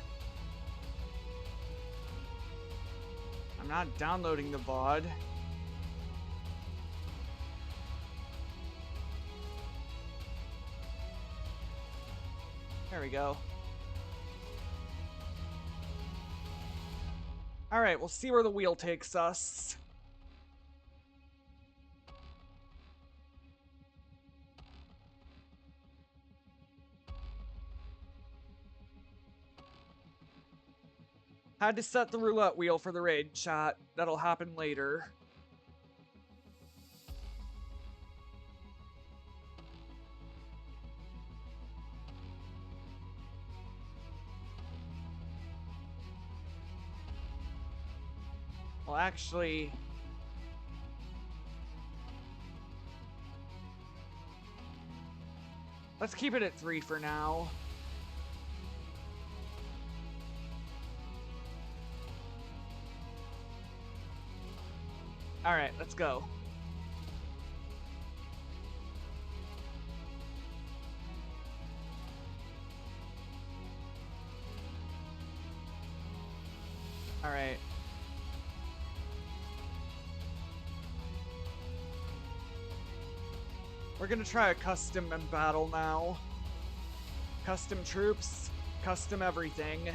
I'm not downloading the VOD. There we go. Alright, we'll see where the wheel takes us. Had to set the roulette wheel for the raid, chat. That'll happen later. Well, actually... let's keep it at 3 for now. Alright, let's go. Alright. We're gonna try a custom in battle now. Custom troops, custom everything.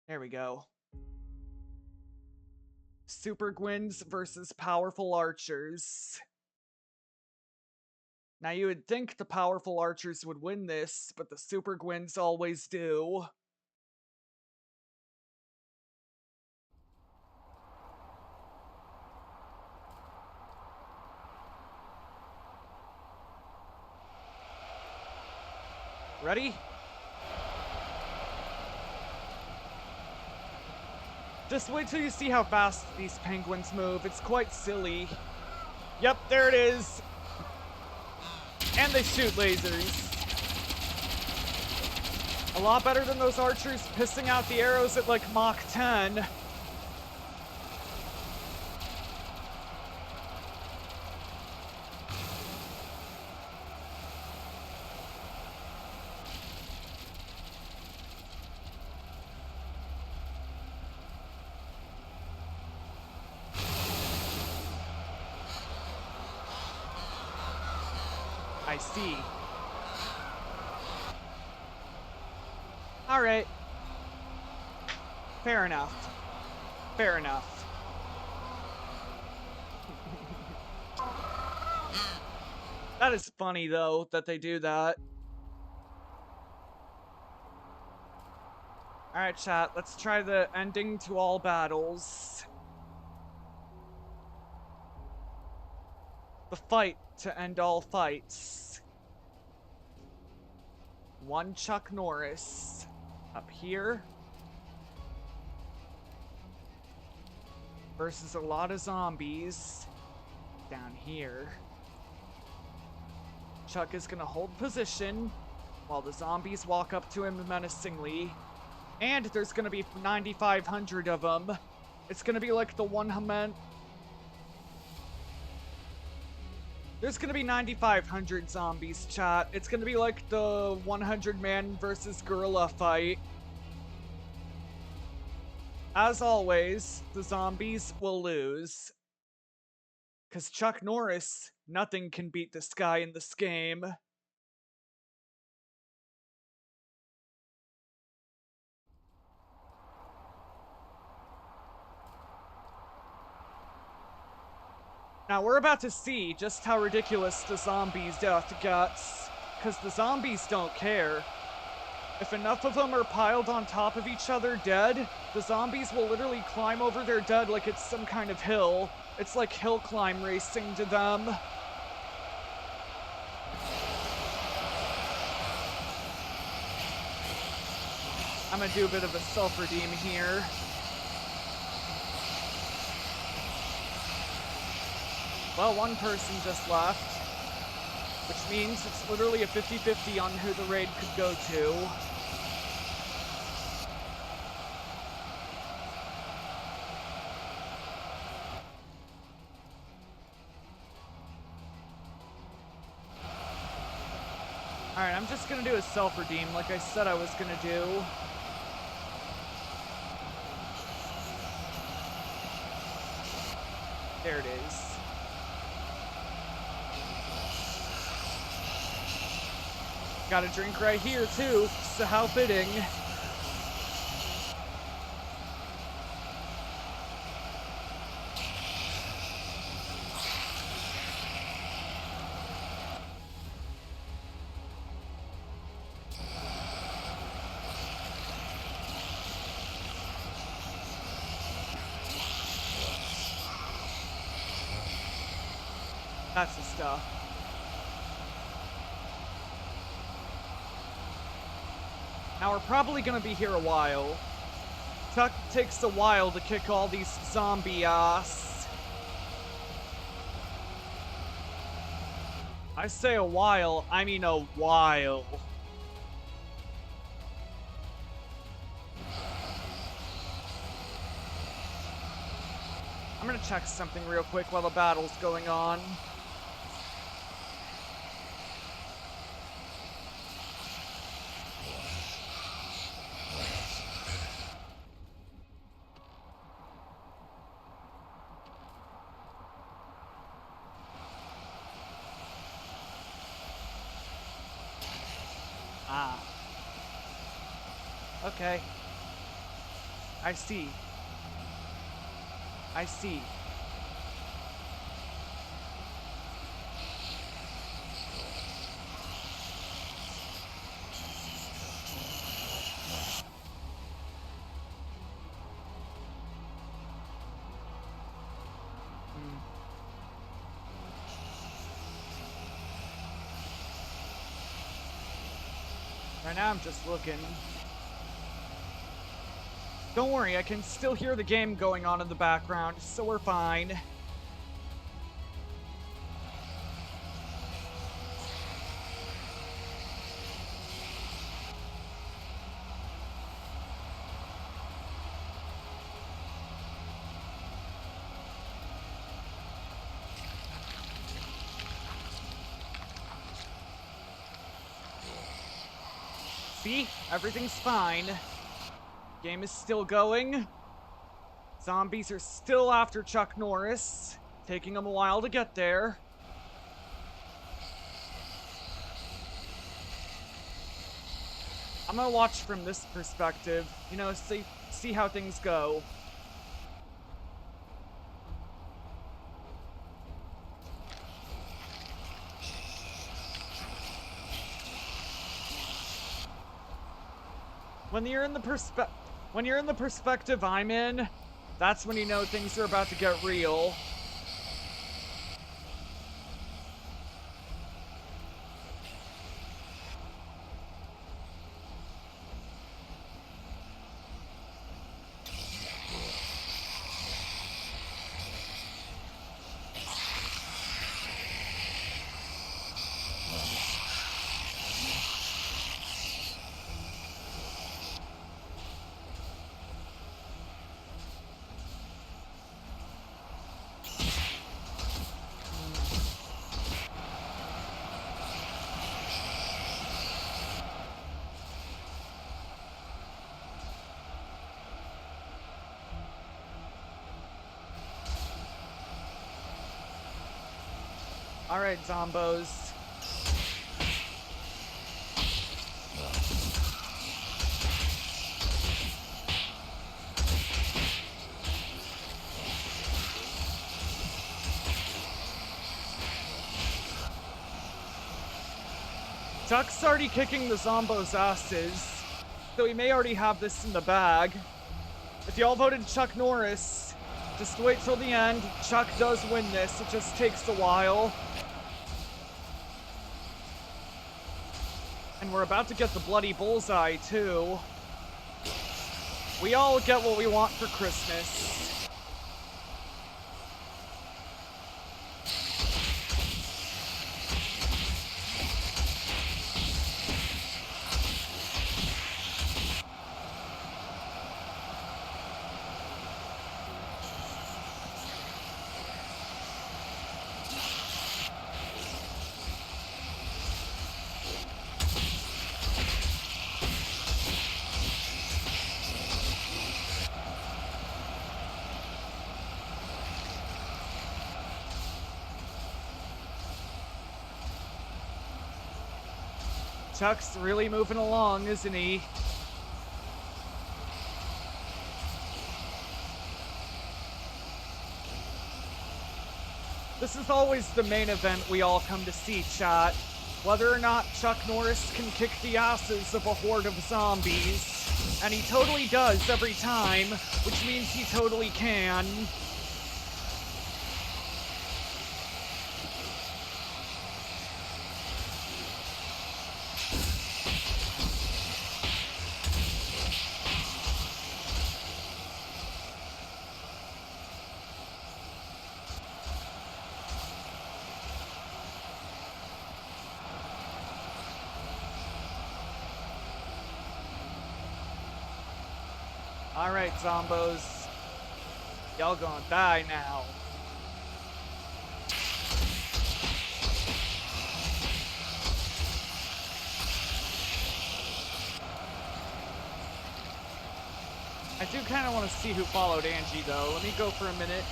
There we go. Super Gwins versus powerful archers. Now you would think the powerful archers would win this, but the Super Gwins always do. Ready? Just wait till you see how fast these penguins move. It's quite silly. Yep, there it is. And they shoot lasers. A lot better than those archers pissing out the arrows at like Mach 10. I see. Alright. Fair enough. Fair enough. That is funny, though, that they do that. Alright, chat, let's try the ending to all battles. The fight to end all fights. One Chuck Norris up here versus a lot of zombies down here. Chuck is gonna hold position while the zombies walk up to him menacingly, and there's gonna be 9,500 of them. It's gonna be like the There's gonna be 9,500 zombies, chat. It's gonna be like the 100-man versus gorilla fight. As always, the zombies will lose. 'Cause Chuck Norris, nothing can beat this guy in this game. Now, we're about to see just how ridiculous the zombies' death gets, because the zombies don't care. If enough of them are piled on top of each other dead, the zombies will literally climb over their dead like it's some kind of hill. It's like hill climb racing to them. I'm gonna do a bit of a self-redeem here. Well, one person just left, which means it's literally a 50-50 on who the raid could go to. Alright, I'm just gonna do a self-redeem like I said I was gonna do. There it is. Got a drink right here, too, so how fitting. That's the stuff. Now we're probably gonna be here a while. Chuck takes a while to kick all these zombie ass. I say a while, I mean a while. I'm gonna check something real quick while the battle's going on. Ah. Okay. I see. I see. Right now I'm just looking. Don't worry, I can still hear the game going on in the background, so we're fine. See? Everything's fine. Game is still going. Zombies are still after Chuck Norris, taking them a while to get there. I'm gonna watch from this perspective, you know, see how things go. When you're in the perspective I'm in, that's when you know things are about to get real. Alright, zombos. Chuck's already kicking the zombos' asses, so he may already have this in the bag. If y'all voted Chuck Norris, just wait till the end. Chuck does win this, it just takes a while. And we're about to get the bloody bullseye, too. We all get what we want for Christmas. Chuck's really moving along, isn't he? This is always the main event we all come to see, chat. Whether or not Chuck Norris can kick the asses of a horde of zombies. And he totally does every time, which means he totally can. Alright, zombos. Y'all gonna die now. I do kind of want to see who followed Angie, though. Let me go for a minute.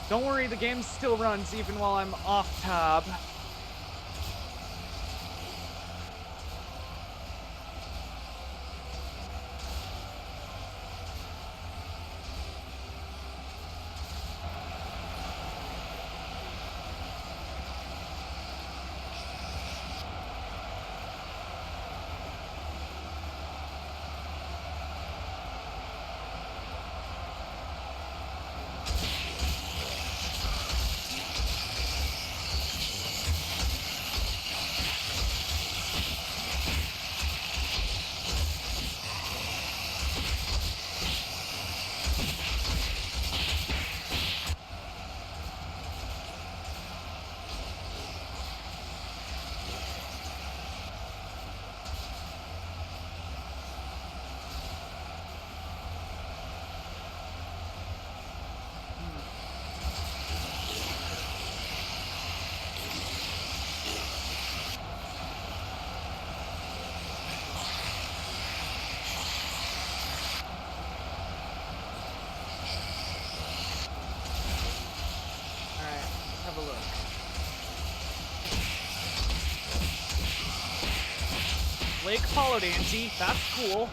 Don't worry, the game still runs even while I'm off tab. Blake followed Angie. That's cool.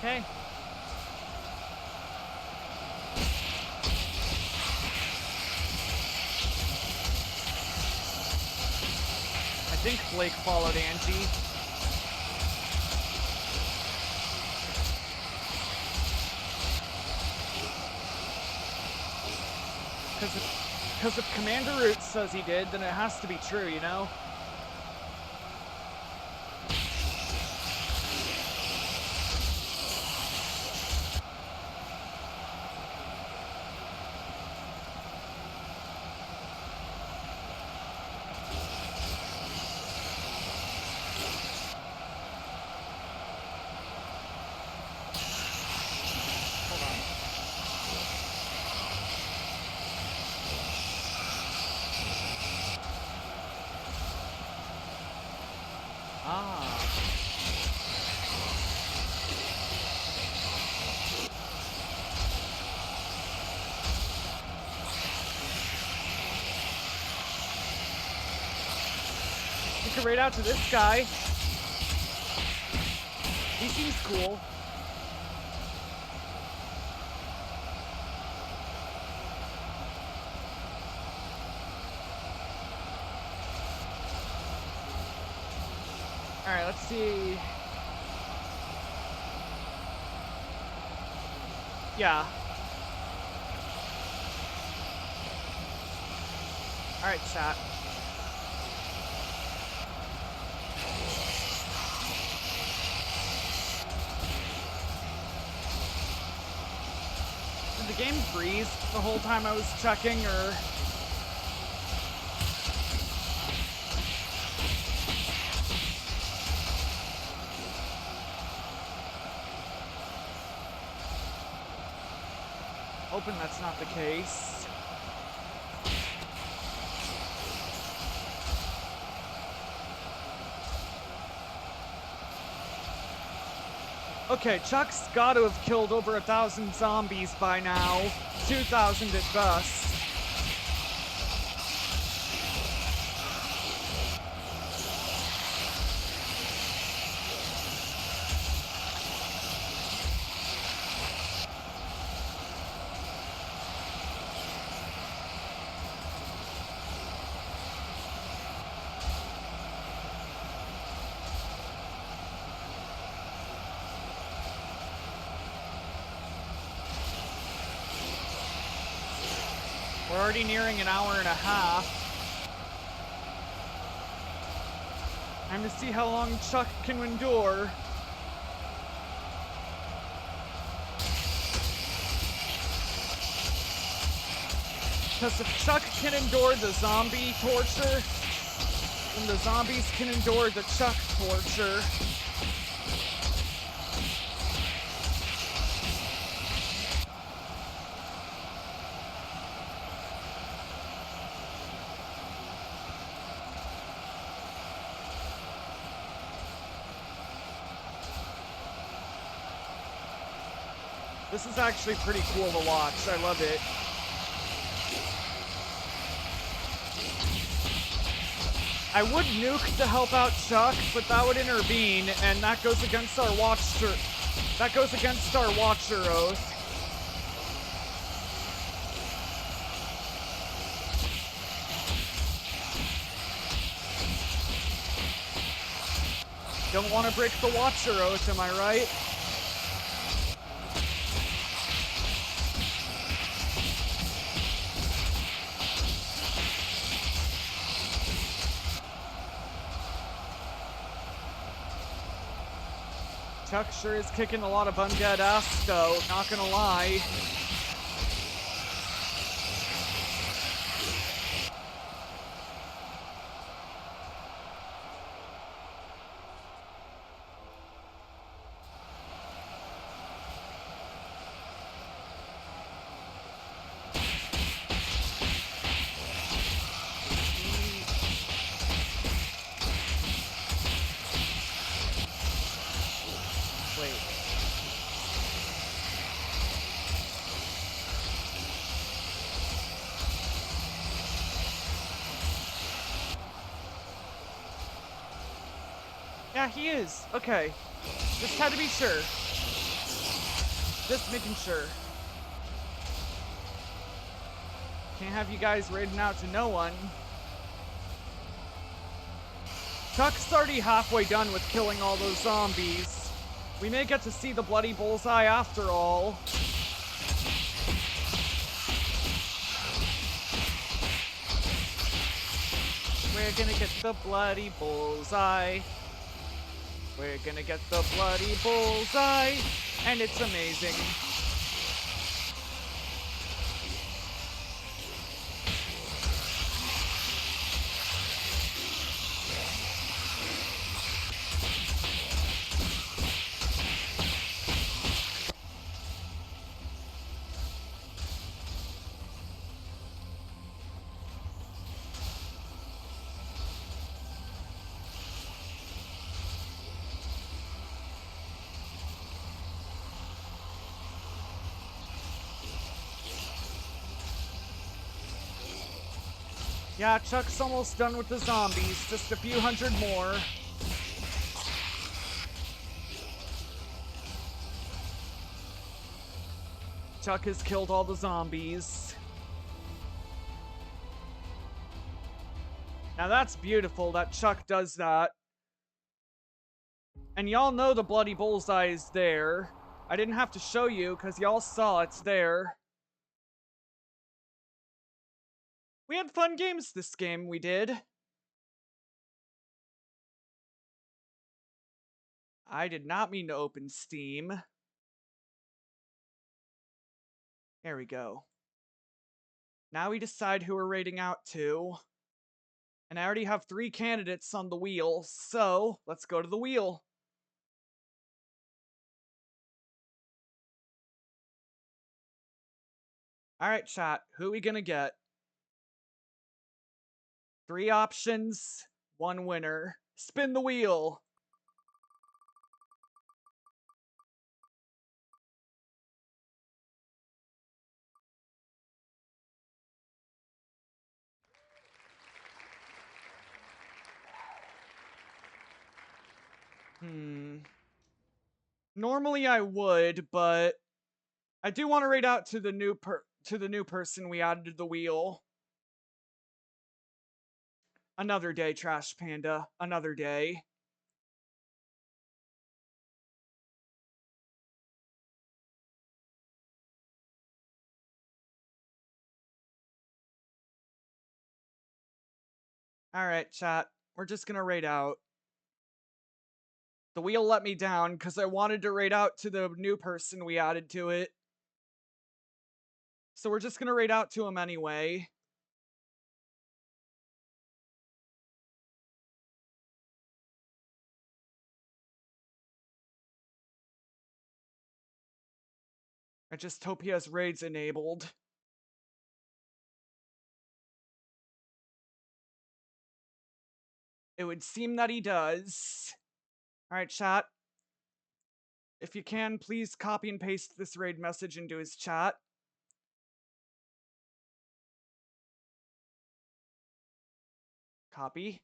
Okay. I think Blake followed Angie. Because if Commander Root says he did, then it has to be true, you know? Right out to this guy. He seems cool. All right, let's see. Yeah. All right, chat. Did the game freeze the whole time I was checking, or? Hoping that's not the case. Okay, Chuck's got to have killed over 1,000 zombies by now. 2,000 at best. We're already nearing an hour and a half. Time to see how long Chuck can endure. Because if Chuck can endure the zombie torture, then the zombies can endure the Chuck torture. This is actually pretty cool to watch. I love it. I would nuke to help out Chuck, but that would intervene, and that goes against our watcher. That goes against our watcher oath. Don't want to break the watcher oath, am I right? Chuck sure is kicking a lot of undead ass, though, not gonna lie. Yeah, he is. Okay. Just had to be sure. Just making sure. Can't have you guys raiding out to no one. Chuck's already halfway done with killing all those zombies. We may get to see the bloody bullseye after all. We're gonna get the bloody bullseye. We're gonna get the bloody bullseye, and it's amazing. Yeah, Chuck's almost done with the zombies. Just a few hundred more. Chuck has killed all the zombies. Now that's beautiful that Chuck does that. And y'all know the bloody bullseye is there. I didn't have to show you because y'all saw it's there. We had fun games this game, we did. I did not mean to open Steam. There we go. Now we decide who we're raiding out to. And I already have 3 candidates on the wheel, so let's go to the wheel. Alright, chat, who are we gonna get? 3 options, 1 winner. Spin the wheel. Normally I would, but I do want to raid out to the new person we added to the wheel. Another day, Trash Panda. Another day. Alright, chat. We're just gonna raid out. The wheel let me down because I wanted to raid out to the new person we added to it. So we're just gonna raid out to him anyway. I just hope he has raids enabled. It would seem that he does. Alright, chat. If you can, please copy and paste this raid message into his chat. Copy.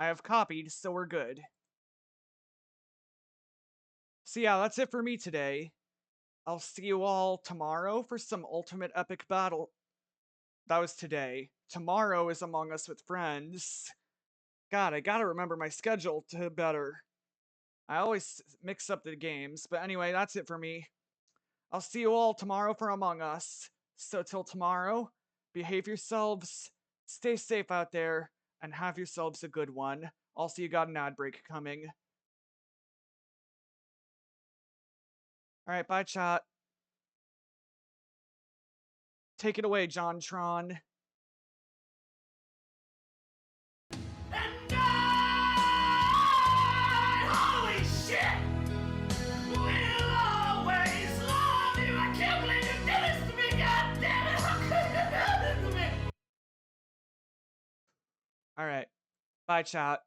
I have copied, so we're good. So yeah, that's it for me today. I'll see you all tomorrow for some ultimate epic battle. That was today. Tomorrow is Among Us with Friends. God, I gotta remember my schedule to better. I always mix up the games, but anyway, that's it for me. I'll see you all tomorrow for Among Us. So till tomorrow, behave yourselves, stay safe out there, and have yourselves a good one. Also, you got an ad break coming. Alright, bye chat. Take it away, JonTron. Holy shit! We'll always love you! I can't believe you did this to me! God damn it! How could you do this to me? Alright. Bye, chat.